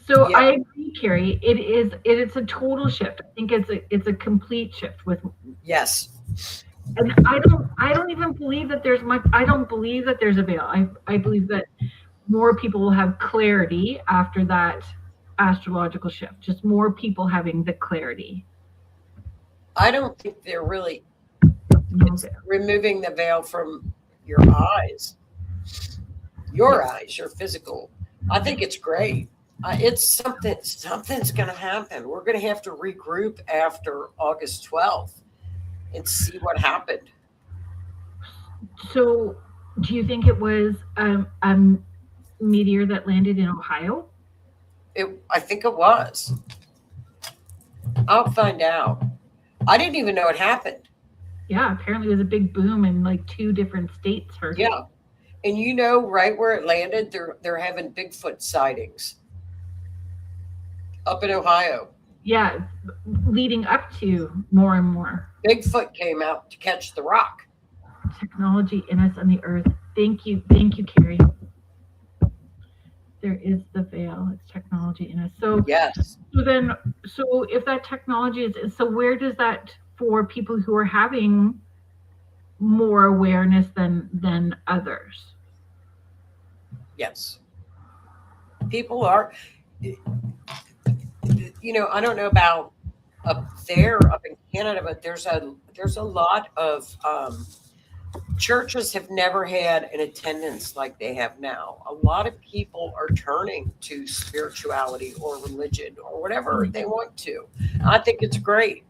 So yeah. I agree, Carrie. It's a total shift. I think it's a complete shift with.
Yes.
And I don't even believe that there's much. I don't believe that there's a veil. I believe that more people will have clarity after that astrological shift. Just more people having the clarity.
I don't think they're really removing the veil from your eyes. Your eyes, your physical. I think it's great. It's something's going to happen. We're going to have to regroup after August 12th and see what happened.
So do you think it was a meteor that landed in Ohio?
I think it was. I'll find out. I didn't even know it happened.
Yeah, apparently it was a big boom in like 2 different states for
Yeah. And right where it landed, they're having Bigfoot sightings up in Ohio.
Yeah, leading up to more and more
Bigfoot came out to catch the rock.
technology in us on the earth. Thank you, Carrie. There is the veil. It's technology in us. So
Yes.
so if that technology is, so where does that, for people who are having more awareness than others?
Yes. People are, I don't know about up there, up in Canada, but there's a lot of churches have never had an attendance like they have now. A lot of people are turning to spirituality or religion or whatever they want to. I think it's great.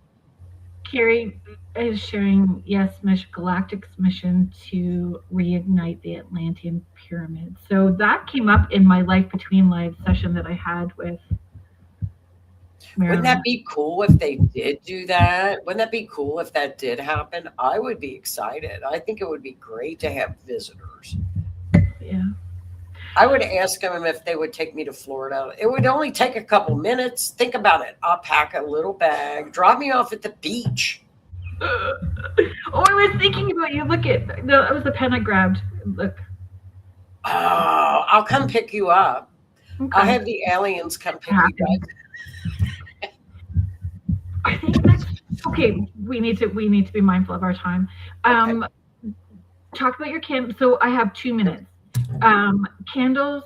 Carrie is sharing, yes, Galactic's mission to reignite the Atlantean pyramid. So that came up in my Life Between Lives session that I had with Marilyn.
Wouldn't that be cool if they did do that? Wouldn't that be cool if that did happen? I would be excited. I think it would be great to have visitors.
Yeah.
I would ask them if they would take me to Florida. It would only take a couple minutes. Think about it. I'll pack a little bag, drop me off at the beach.
Oh, I was thinking about you. Look at that was the pen I grabbed. Look.
Oh, I'll come pick you up. Okay. I'll have the aliens come pick you up.
I think that's okay. We need to be mindful of our time. Okay. Talk about your candles. So I have 2 minutes. Candles.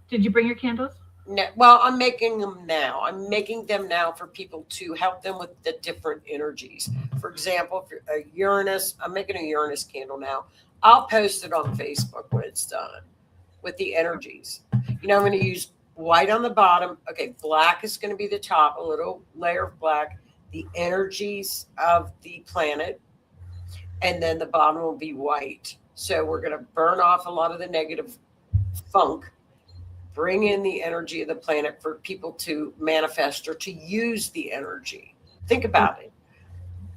Did you bring your candles?
No, well, I'm making them now. I'm making them now for people to help them with the different energies. For example, if you're a Uranus, I'm making a Uranus candle now. I'll post it on Facebook when it's done with the energies. I'm going to use white on the bottom. Okay, black is going to be the top, a little layer of black, the energies of the planet, and then the bottom will be white. So we're going to burn off a lot of the negative funk, bring in the energy of the planet for people to manifest or to use the energy. Think about it.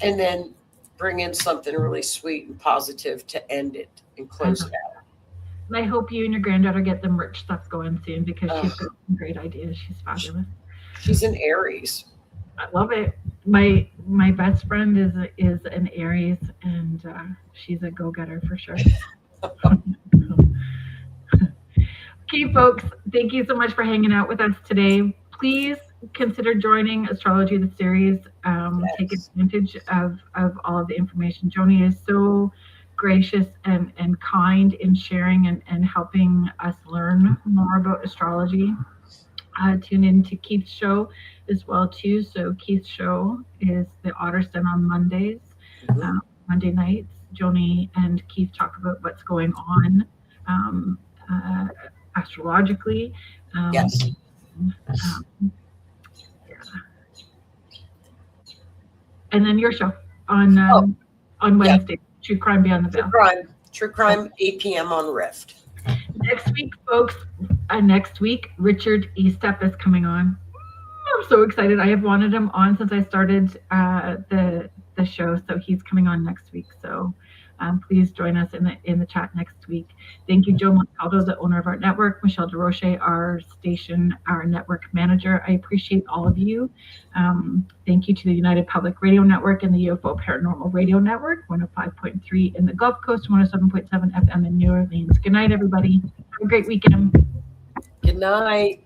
And then bring in something really sweet and positive to end it and close it out.
I hope you and your granddaughter get the merch stuff going soon because she's got some great ideas. She's fabulous.
She's an Aries.
I love it. My best friend is an Aries, and she's a go-getter for sure. Okay, folks, thank you so much for hanging out with us today. Please consider joining Astrology the Series. Yes. Take advantage of all of the information. Joni is so gracious and kind in sharing and helping us learn more about astrology. Tune in to Keith's show as well too. So Keith's show is the Otterson on Mondays, Monday nights. Joni and Keith talk about what's going on astrologically.
Yes.
Yeah. And then your show on Wednesday. Yep. True Crime Beyond the Veil.
True Crime, 8 p.m. on Rift.
Next week, folks, Richard Estep is coming on. I'm so excited. I have wanted him on since I started the show, so he's coming on next week. So please join us in the chat next week. Thank you, Joe Montaldo, the owner of our network, Michelle DeRoche, our network manager. I appreciate all of you. Thank you to the United Public Radio Network and the UFO Paranormal Radio Network, 105.3 in the Gulf Coast, 107.7 FM in New Orleans. Good night, everybody. Have a great weekend.
Good night.